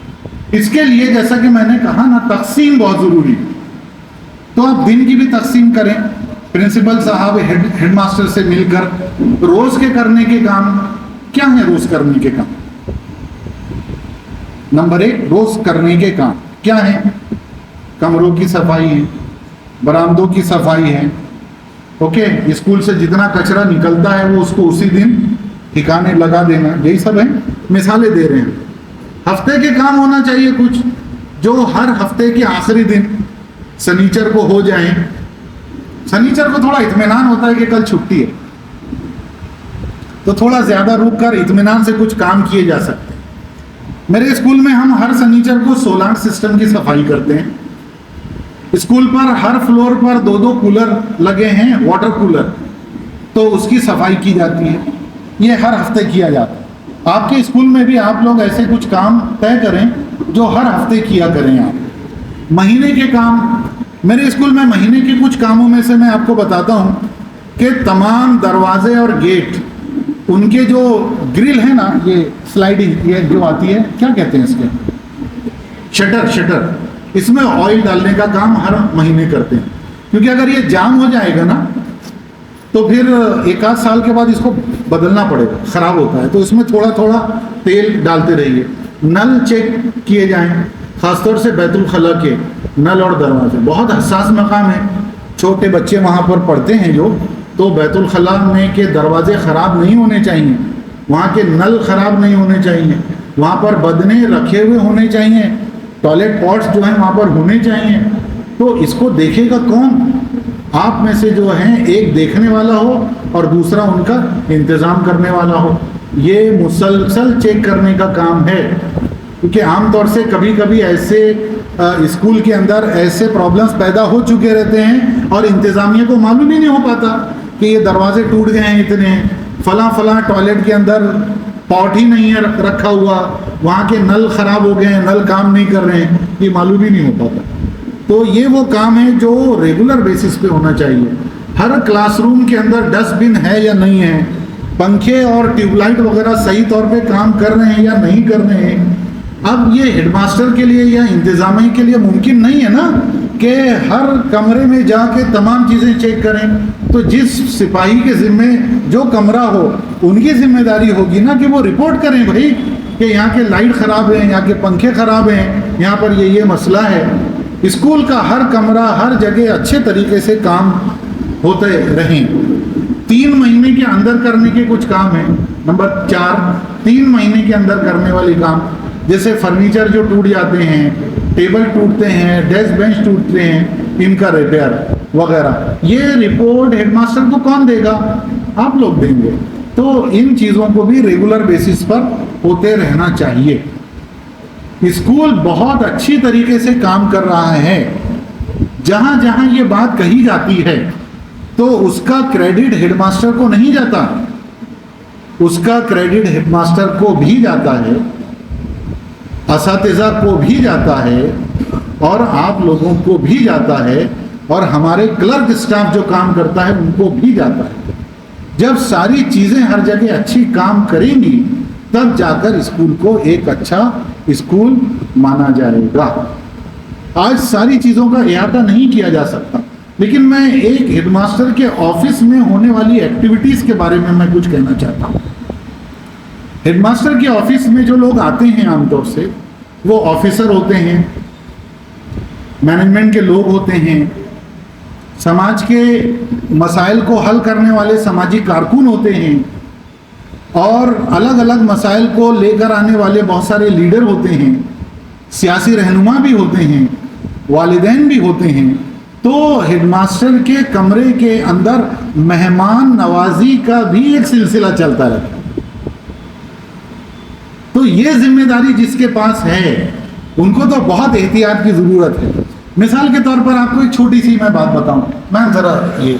اس کے لیے جیسا کہ میں نے کہا نا، تقسیم بہت ضروری ہے۔ تو آپ دن کی بھی تقسیم کریں، پرنسپل صاحب ہیڈ ماسٹر سے مل کر روز کے کرنے کے کام کیا ہیں؟ روز کرنے کے کام نمبر 1، روز کرنے کے کام کیا ہیں؟ کمروں کی صفائی ہے، برآمدوں کی صفائی ہے، اوکے، اسکول سے جتنا کچرا نکلتا ہے وہ اس کو اسی دن ٹھکانے لگا دینا، یہی سب ہیں، مثالیں دے رہے ہیں۔ ہفتے کے کام ہونا چاہیے کچھ جو ہر ہفتے کے آخری دن سنیچر کو ہو جائیں۔ سنیچر کو تھوڑا اطمینان ہوتا ہے کہ کل چھٹی ہے، تو تھوڑا زیادہ رک کر اطمینان سے کچھ کام کیے جا سکتے ہیں۔ میرے اسکول میں ہم ہر سنیچر کو سولار سسٹم کی صفائی کرتے ہیں۔ اسکول پر ہر فلور پر 2 کولر لگے ہیں، واٹر کولر، تو اس کی صفائی کی جاتی ہے، یہ ہر ہفتے کیا جاتا ہے۔ آپ کے اسکول میں بھی آپ لوگ ایسے کچھ کام طے کریں جو ہر ہفتے کیا کریں آپ۔ مہینے کے کام، میرے اسکول میں مہینے کے کچھ کاموں میں سے میں آپ کو بتاتا ہوں کہ تمام دروازے اور گیٹ ان کے جو گرل ہے نا، یہ سلائڈنگ یہ جو آتی ہے، کیا کہتے ہیں اس کے، شٹر، اس میں آئل ڈالنے کا کام ہر مہینے کرتے ہیں، کیونکہ اگر یہ جام ہو جائے گا نا تو پھر ایک آدھ سال کے بعد اس کو بدلنا پڑے گا، خراب ہوتا ہے، تو اس میں تھوڑا تھوڑا تیل ڈالتے رہیے۔ نل چیک کیے جائیں، خاص طور سے بیت الخلاء کے نل اور دروازے بہت حساس مقام ہے، چھوٹے بچے وہاں پر پڑھتے ہیں جو، تو بیت الخلاء میں کے دروازے خراب نہیں ہونے چاہیے، وہاں کے نل خراب نہیں ہونے چاہیے، وہاں پر بدنے رکھے ہوئے ہونے چاہیے، ٹوائلٹ پاٹس جو ہیں وہاں پر ہونے چاہیے۔ تو اس کو دیکھے گا کون؟ آپ میں سے جو ہیں ایک دیکھنے والا ہو اور دوسرا ان کا انتظام کرنے والا ہو۔ یہ مسلسل چیک کرنے کا کام ہے، کیونکہ عام طور سے کبھی کبھی ایسے اسکول کے اندر ایسے پرابلمس پیدا ہو چکے رہتے ہیں اور انتظامیہ کو معلوم ہی نہیں ہو پاتا کہ یہ دروازے ٹوٹ گئے ہیں اتنے، فلاں ٹوائلٹ کے اندر پاٹ ہی نہیں ہے رکھا ہوا، وہاں کے نل خراب ہو گئے ہیں، نل کام نہیں کر رہے ہیں، یہ معلوم ہی نہیں ہو پاتا۔ تو یہ وہ کام ہے جو ریگولر بیسس پہ ہونا چاہیے۔ ہر کلاس روم کے اندر ڈسٹ بن ہے یا نہیں ہے، پنکھے اور ٹیوب لائٹ وغیرہ صحیح طور پہ کام کر رہے ہیں یا نہیں کر رہے ہیں۔ اب یہ ہیڈ ماسٹر کے لیے یا انتظامیہ کے لیے ممکن نہیں ہے نا کہ ہر کمرے میں جا کے تمام چیزیں چیک کریں، تو جس سپاہی کے ذمے جو کمرہ ہو ان کی ذمہ داری ہوگی نا کہ وہ رپورٹ کریں بھائی کہ یہاں کے لائٹ خراب ہیں، یہاں کے پنکھے خراب ہیں، یہاں پر یہ مسئلہ ہے۔ اسکول کا ہر کمرہ ہر جگہ اچھے طریقے سے کام ہوتے رہیں۔ 3 مہینے کے اندر کرنے کے کچھ کام ہیں۔ نمبر 4، 3 مہینے کے اندر کرنے والے کام، جیسے فرنیچر جو ٹوٹ جاتے ہیں، ٹیبل ٹوٹتے ہیں، ڈیسک بینچ ٹوٹتے ہیں، ان کا ریپیئر وغیرہ، یہ رپورٹ ہیڈ ماسٹر کو کون دے گا؟ آپ لوگ دیں گے۔ تو ان چیزوں کو بھی ریگولر بیسس پر ہوتے رہنا چاہیے۔ اسکول بہت اچھی طریقے سے کام کر رہا ہے۔ جہاں جہاں یہ بات کہی جاتی ہے تو اس کا کریڈٹ ہیڈ ماسٹر کو نہیں جاتا، اس کا کریڈٹ ہیڈ ماسٹر کو بھی جاتا ہے، اساتذہ کو بھی جاتا ہے، اور آپ لوگوں کو بھی جاتا ہے، اور ہمارے کلرک اسٹاف جو کام کرتا ہے ان کو بھی جاتا ہے۔ جب ساری چیزیں ہر جگہ اچھی کام کریں گی تب جا کر اسکول کو ایک اچھا اسکول مانا جائے گا۔ آج ساری چیزوں کا احاطہ نہیں کیا جا سکتا، لیکن میں ایک ہیڈ ماسٹر کے آفس میں ہونے والی ایکٹیویٹیز کے بارے میں کچھ کہنا چاہتا ہوں۔ ہیڈ ماسٹر کے آفس میں جو لوگ آتے ہیں عام طور سے وہ آفیسر ہوتے ہیں، مینجمنٹ کے لوگ ہوتے ہیں، سماج کے مسائل کو حل کرنے والے سماجی کارکن ہوتے ہیں، اور الگ الگ مسائل کو لے کر آنے والے بہت سارے لیڈر ہوتے ہیں، سیاسی رہنما بھی ہوتے ہیں، والدین بھی ہوتے ہیں۔ تو ہیڈ ماسٹر کے کمرے کے اندر مہمان نوازی کا بھی ایک سلسلہ چلتا رہتا ہے۔ تو یہ ذمہ داری جس کے پاس ہے ان کو تو بہت احتیاط کی ضرورت ہے۔ مثال کے طور پر آپ کو ایک چھوٹی سی میں بات بتاؤں، میں ذرا یہ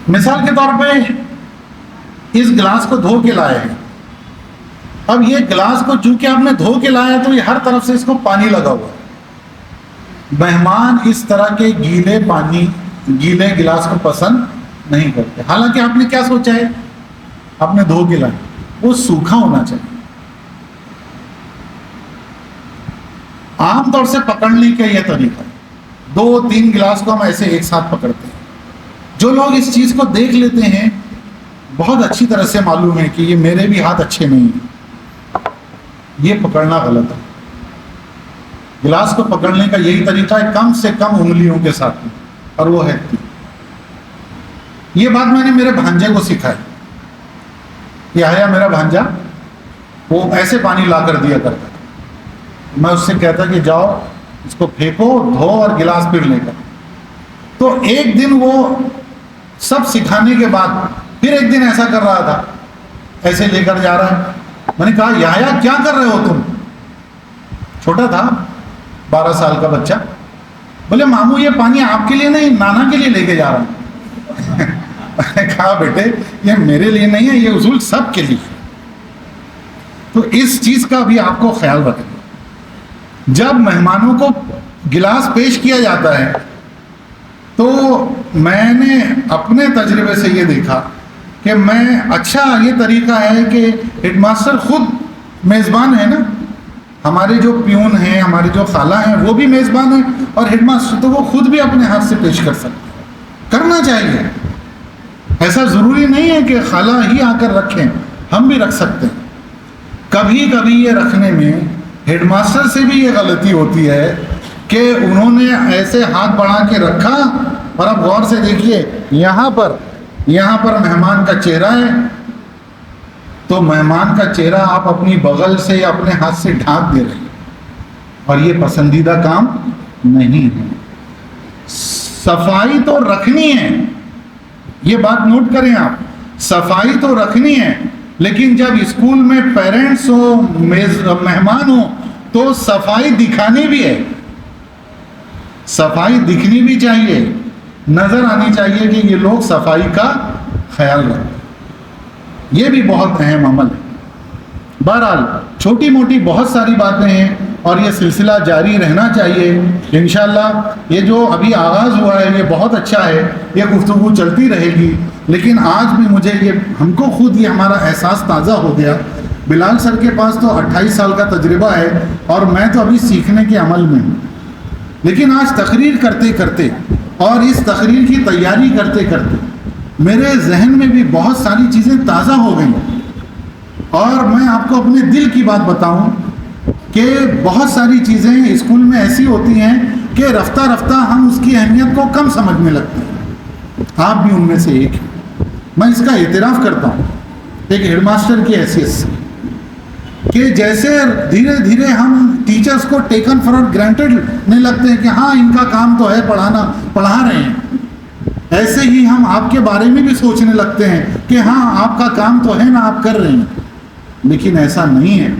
مثال کے طور پہ اس گلاس کو دھو کے لائے ہیں۔ اب یہ گلاس کو چونکہ آپ نے دھو کے لایا تو یہ ہر طرف سے اس کو پانی لگا ہوا ہے۔ مہمان اس طرح کے گیلے گلاس کو پسند نہیں کرتے، حالانکہ آپ نے کیا سوچا ہے، آپ نے دھو کے لایا، وہ سوکھا ہونا چاہیے۔ عام طور سے پکڑنے کا یہ طریقہ ہے، 2-3 گلاس کو ہم ایسے ایک ساتھ پکڑتے ہیں۔ جو لوگ اس چیز کو دیکھ لیتے ہیں بہت اچھی طرح سے معلوم ہے کہ یہ میرے بھی ہاتھ اچھے نہیں ہیں، یہ پکڑنا غلط ہے۔ گلاس کو پکڑنے کا یہی طریقہ ہے کم سے کم انگلیوں کے ساتھ، اور وہ ہے یہ بات میں نے میرے بھانجے کو سکھائی۔ یہ میرا بھانجا وہ ایسے پانی لا کر دیا کرتا تھا، میں اس سے کہتا کہ جاؤ اس کو پھینکو، دھو اور گلاس پھر لے کر۔ تو ایک دن وہ سب سکھانے کے بعد پھر ایک دن ایسا کر رہا تھا، ایسے لے کر جا رہا ہے۔ میں نے کہا یحییٰ کیا کر رہے ہو تم؟ چھوٹا تھا، 12 سال کا بچہ۔ بولے ماموں یہ پانی آپ کے لیے نہیں، نانا کے لیے لے کے جا رہا ہوں۔ میں نے کہا بیٹے یہ میرے لیے نہیں ہے، یہ اصول سب کے لیے۔ تو اس چیز کا بھی آپ کو خیال رکھنا۔ جب مہمانوں کو گلاس پیش کیا جاتا ہے تو میں نے اپنے تجربے سے یہ دیکھا کہ اچھا یہ طریقہ ہے کہ ہیڈ ماسٹر خود میزبان ہے نا، ہمارے جو پیون ہیں، ہمارے جو خالہ ہیں، وہ بھی میزبان ہیں، اور ہیڈ ماسٹر تو وہ خود بھی اپنے ہاتھ سے پیش کر سکتے ہیں، کرنا چاہیے۔ ایسا ضروری نہیں ہے کہ خالہ ہی آ کر رکھیں، ہم بھی رکھ سکتے ہیں۔ کبھی کبھی یہ رکھنے میں ہیڈ ماسٹر سے بھی یہ غلطی ہوتی ہے کہ انہوں نے ایسے ہاتھ بڑھا کے رکھا، اور اب غور سے دیکھیے یہاں پر مہمان کا چہرہ ہے، تو مہمان کا چہرہ آپ اپنی بغل سے یا اپنے ہاتھ سے ڈھانک دے رہے ہیں، اور یہ پسندیدہ کام نہیں ہے۔ صفائی تو رکھنی ہے، یہ بات نوٹ کریں آپ، صفائی تو رکھنی ہے، لیکن جب اسکول میں پیرنٹس ہو، مہمان ہو، تو صفائی دکھانی بھی ہے، صفائی دکھنی بھی چاہیے، نظر آنی چاہیے کہ یہ لوگ صفائی کا خیال رکھیں۔ یہ بھی بہت اہم عمل ہے۔ بہرحال چھوٹی موٹی بہت ساری باتیں ہیں، اور یہ سلسلہ جاری رہنا چاہیے انشاءاللہ۔ یہ جو ابھی آغاز ہوا ہے یہ بہت اچھا ہے، یہ گفتگو چلتی رہے گی، لیکن آج بھی مجھے ہم کو خود یہ ہمارا احساس تازہ ہو گیا۔ بلال سر کے پاس تو 28 سال کا تجربہ ہے، اور میں تو ابھی سیکھنے کے عمل میں ہوں، لیکن آج تقریر کرتے کرتے اور اس تقریر کی تیاری کرتے کرتے میرے ذہن میں بھی بہت ساری چیزیں تازہ ہو گئیں، اور میں آپ کو اپنے دل کی بات بتاؤں کہ بہت ساری چیزیں اسکول میں ایسی ہوتی ہیں کہ رفتہ رفتہ ہم اس کی اہمیت کو کم سمجھنے لگتے ہیں۔ آپ بھی ان میں سے ایک ہیں، میں اس کا اعتراف کرتا ہوں ایک ہیڈ ماسٹر کی حیثیت سے، کہ جیسے دھیرے دھیرے ہم ٹیچرز کو ٹیکن فار گرانٹیڈ نہیں لگتے ہیں کہ ہاں ان کا کام تو ہے پڑھانا، پڑھا رہے ہیں، ایسے ہی ہم آپ کے بارے میں بھی سوچنے لگتے ہیں کہ ہاں آپ کا کام تو ہے نا، آپ کر رہے ہیں، لیکن ایسا نہیں ہے۔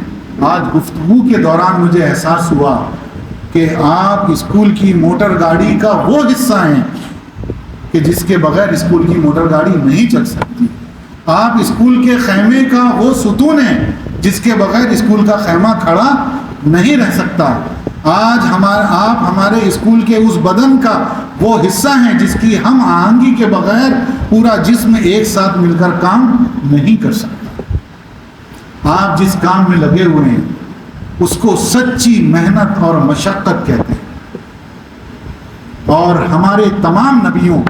آج گفتگو کے دوران مجھے احساس ہوا کہ آپ اسکول کی موٹر گاڑی کا وہ حصہ ہیں کہ جس کے بغیر اسکول کی موٹر گاڑی نہیں چل سکتی۔ آپ اسکول کے خیمے کا وہ ستون ہیں جس کے بغیر اسکول کا خیمہ کھڑا نہیں رہ سکتا۔ آج آپ ہمارے اسکول کے اس بدن کا وہ حصہ ہیں جس کی ہم آہنگی کے بغیر پورا جسم ایک ساتھ مل کر کام نہیں کر سکتا۔ آپ جس کام میں لگے ہوئے ہیں اس کو سچی محنت اور مشقت کہتے ہیں، اور ہمارے تمام نبیوں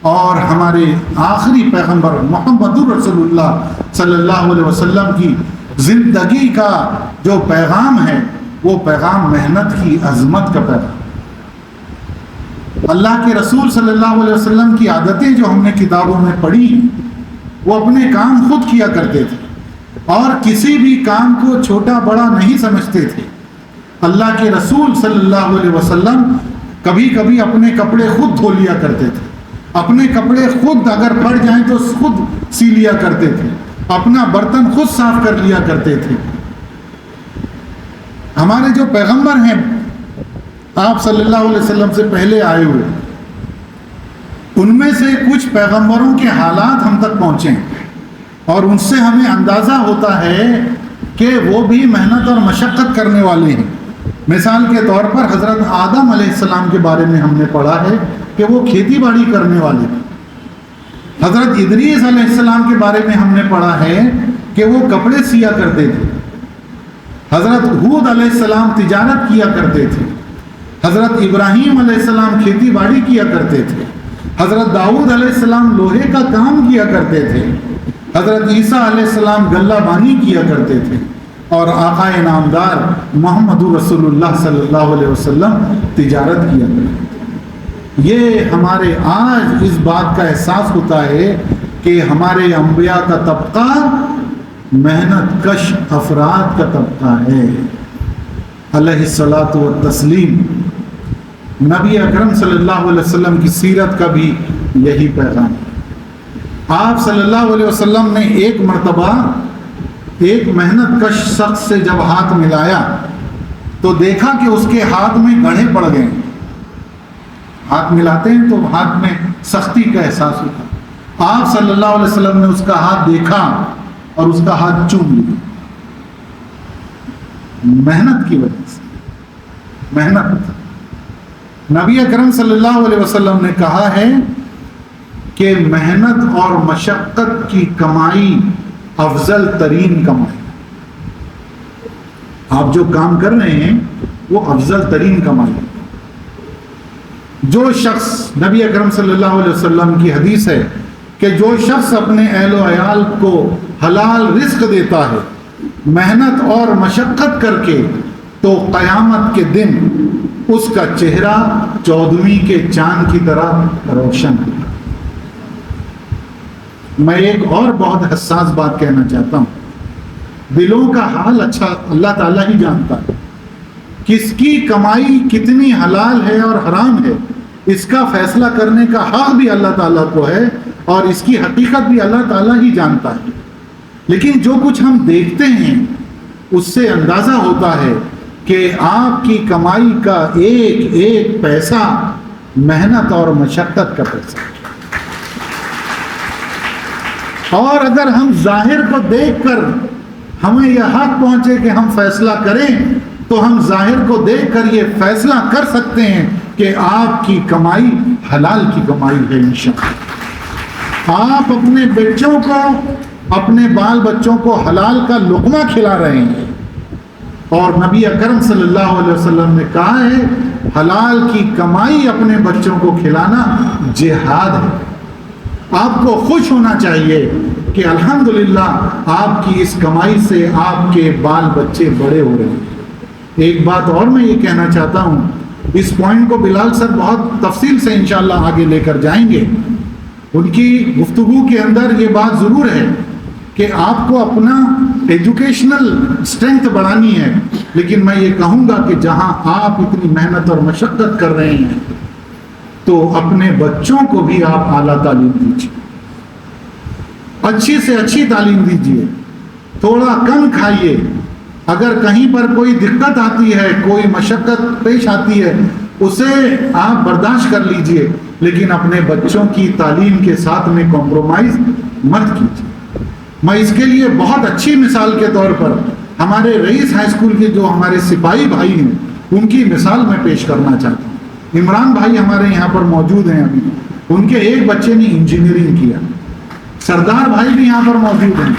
اور ہمارے آخری پیغمبر محمد رسول اللہ صلی اللہ علیہ وسلم کی زندگی کا جو پیغام ہے وہ پیغام محنت کی عظمت کا پیغام۔ اللہ کے رسول صلی اللہ علیہ وسلم کی عادتیں جو ہم نے کتابوں میں پڑھی ہیں، وہ اپنے کام خود کیا کرتے تھے، اور کسی بھی کام کو چھوٹا بڑا نہیں سمجھتے تھے۔ اللہ کے رسول صلی اللہ علیہ وسلم کبھی کبھی اپنے کپڑے خود دھو لیا کرتے تھے، اپنے کپڑے خود اگر پڑ جائیں تو خود سی لیا کرتے تھے، اپنا برتن خود صاف کر لیا کرتے تھے۔ ہمارے جو پیغمبر ہیں آپ صلی اللہ علیہ وسلم سے پہلے آئے ہوئے، ان میں سے کچھ پیغمبروں کے حالات ہم تک پہنچے ہیں، اور ان سے ہمیں اندازہ ہوتا ہے کہ وہ بھی محنت اور مشقت کرنے والے ہیں۔ مثال کے طور پر حضرت آدم علیہ السلام کے بارے میں ہم نے پڑھا ہے کہ وہ کھیتی باڑی کرنے والے تھے۔ حضرت ادریس علیہ السلام کے بارے میں ہم نے پڑھا ہے کہ وہ کپڑے سیا کرتے تھے۔ حضرت ہود علیہ السلام تجارت کیا کرتے تھے۔ حضرت ابراہیم علیہ السلام کھیتی باڑی کیا کرتے تھے۔ حضرت داؤد علیہ السلام لوہے کا کام کیا کرتے تھے۔ حضرت عیسیٰ علیہ السلام غلہ بانی کیا کرتے تھے، اور آقا نامدار محمد رسول اللہ صلی اللہ علیہ وسلم تجارت کیا کرتے تھے۔ یہ ہمارے آج اس بات کا احساس ہوتا ہے کہ ہمارے انبیاء کا طبقہ محنت کش افراد کا طبقہ ہے۔ علیہ الصلاۃ والتسلیم، نبی اکرم صلی اللہ علیہ وسلم کی سیرت کا بھی یہی پیغام ہے۔ آپ صلی اللہ علیہ وسلم نے ایک مرتبہ ایک محنت کش شخص سے جب ہاتھ ملایا تو دیکھا کہ اس کے ہاتھ میں گڑھے پڑ گئے۔ ہاتھ ملاتے ہیں تو ہاتھ میں سختی کا احساس ہوتا۔ آپ صلی اللہ علیہ وسلم نے اس کا ہاتھ دیکھا اور اس کا ہاتھ چوم لیا، محنت کی وجہ سے۔ نبی اکرم صلی اللہ علیہ وسلم نے کہا ہے کہ محنت اور مشقت کی کمائی افضل ترین کمائی. آپ جو کام کر رہے ہیں وہ افضل ترین کمائی. جو شخص، نبی اکرم صلی اللہ علیہ وسلم کی حدیث ہے کہ جو شخص اپنے اہل و عیال کو حلال رزق دیتا ہے محنت اور مشقت کر کے، تو قیامت کے دن اس کا چہرہ 14ویں کے چاند کی طرح روشن ہے. میں ایک اور بہت حساس بات کہنا چاہتا ہوں. دلوں کا حال اچھا اللہ تعالیٰ ہی جانتا ہے. کس کی کمائی کتنی حلال ہے اور حرام ہے اس کا فیصلہ کرنے کا حق بھی اللہ تعالیٰ کو ہے، اور اس کی حقیقت بھی اللہ تعالیٰ ہی جانتا ہے. لیکن جو کچھ ہم دیکھتے ہیں اس سے اندازہ ہوتا ہے کہ آپ کی کمائی کا ایک ایک پیسہ محنت اور مشقت کا پیسہ. اور اگر ہم ظاہر کو دیکھ کر ہمیں یہ حق پہنچے کہ ہم فیصلہ کریں، تو ہم ظاہر کو دیکھ کر یہ فیصلہ کر سکتے ہیں کہ آپ کی کمائی حلال کی کمائی ہے انشاءاللہ. آپ اپنے بچوں کو، اپنے بال بچوں کو حلال کا لقمہ کھلا رہے ہیں. اور نبی اکرم صلی اللہ علیہ وسلم نے کہا ہے حلال کی کمائی اپنے بچوں کو کھلانا جہاد ہے. آپ کو خوش ہونا چاہیے کہ الحمدللہ آپ کی اس کمائی سے آپ کے بال بچے بڑے ہو رہے ہیں. ایک بات اور میں یہ کہنا چاہتا ہوں، اس پوائنٹ کو بلال سر بہت تفصیل سے انشاءاللہ آگے لے کر جائیں گے. ان کی گفتگو کے اندر یہ بات ضرور ہے کہ آپ کو اپنا ایجوکیشنل اسٹرینتھ بڑھانی ہے، لیکن میں یہ کہوں گا کہ جہاں آپ اتنی محنت اور مشقت کر رہے ہیں تو اپنے بچوں کو بھی آپ اعلیٰ تعلیم دیجیے، اچھی سے اچھی تعلیم دیجیے. تھوڑا کم کھائیے. اگر کہیں پر کوئی دقت آتی ہے، کوئی مشقت پیش آتی ہے، اسے آپ برداشت کر لیجئے، لیکن اپنے بچوں کی تعلیم کے ساتھ میں کمپرومائز مت کیجیے. میں اس کے لیے بہت اچھی مثال کے طور پر ہمارے رئیس ہائی اسکول کے جو ہمارے سپاہی بھائی ہیں ان کی مثال میں پیش کرنا چاہتا ہوں. عمران بھائی ہمارے یہاں پر موجود ہیں ابھی. ان کے ایک بچے نے انجینئرنگ کیا. سردار بھائی بھی یہاں پر موجود ہیں.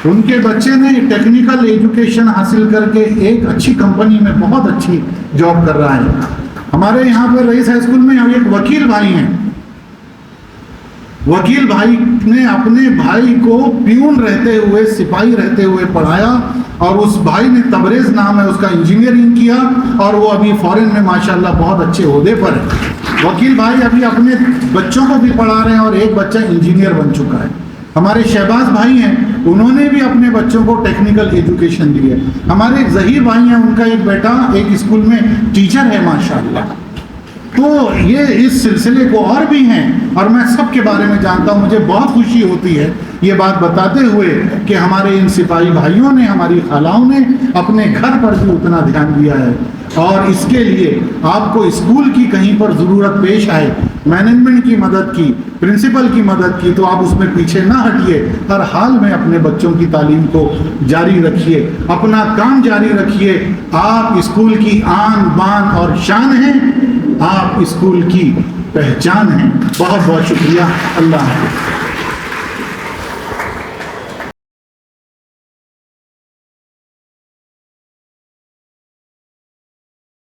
ان کے بچے نے ٹیکنیکل ایجوکیشن حاصل کر کے ایک اچھی کمپنی میں بہت اچھی جاب کر رہا ہے. ہمارے یہاں پر رئیس ہائی اسکول میں ایک وکیل بھائی ہیں. وکیل بھائی نے اپنے بھائی کو پیون رہتے ہوئے، سپاہی رہتے ہوئے پڑھایا، اور اس بھائی نے تبریز نام ہے اس کا، انجینئرنگ کیا، اور وہ ابھی فورن میں ماشاءاللہ بہت اچھے عہدے پر ہے. وکیل بھائی ابھی اپنے بچوں کو بھی پڑھا رہے ہیں اور ایک بچہ انجینئر بن چکا ہے. ہمارے شہباز بھائی ہیں، انہوں نے بھی اپنے بچوں کو ٹیکنیکل ایجوکیشن دی ہے. ہمارے ایک ظہیر بھائی ہیں، ان کا ایک بیٹا ایک اسکول میں ٹیچر ہے ماشاءاللہ. تو یہ اس سلسلے کو اور بھی ہیں، اور میں سب کے بارے میں جانتا ہوں. مجھے بہت خوشی ہوتی ہے یہ بات بتاتے ہوئے کہ ہمارے ان سپاہی بھائیوں نے، ہماری خالاؤں نے اپنے گھر پر بھی اتنا دھیان دیا ہے. اور اس کے لیے آپ کو اسکول کی کہیں پر ضرورت پیش آئے، مینجمنٹ کی مدد کی، پرنسپل کی مدد کی، تو آپ اس میں پیچھے نہ ہٹیے. ہر حال میں اپنے بچوں کی تعلیم کو جاری رکھیے، اپنا کام جاری رکھیے. آپ اسکول کی آن بان اور شان ہیں، آپ اسکول کی پہچان ہیں. بہت بہت شکریہ. اللہ حافظ.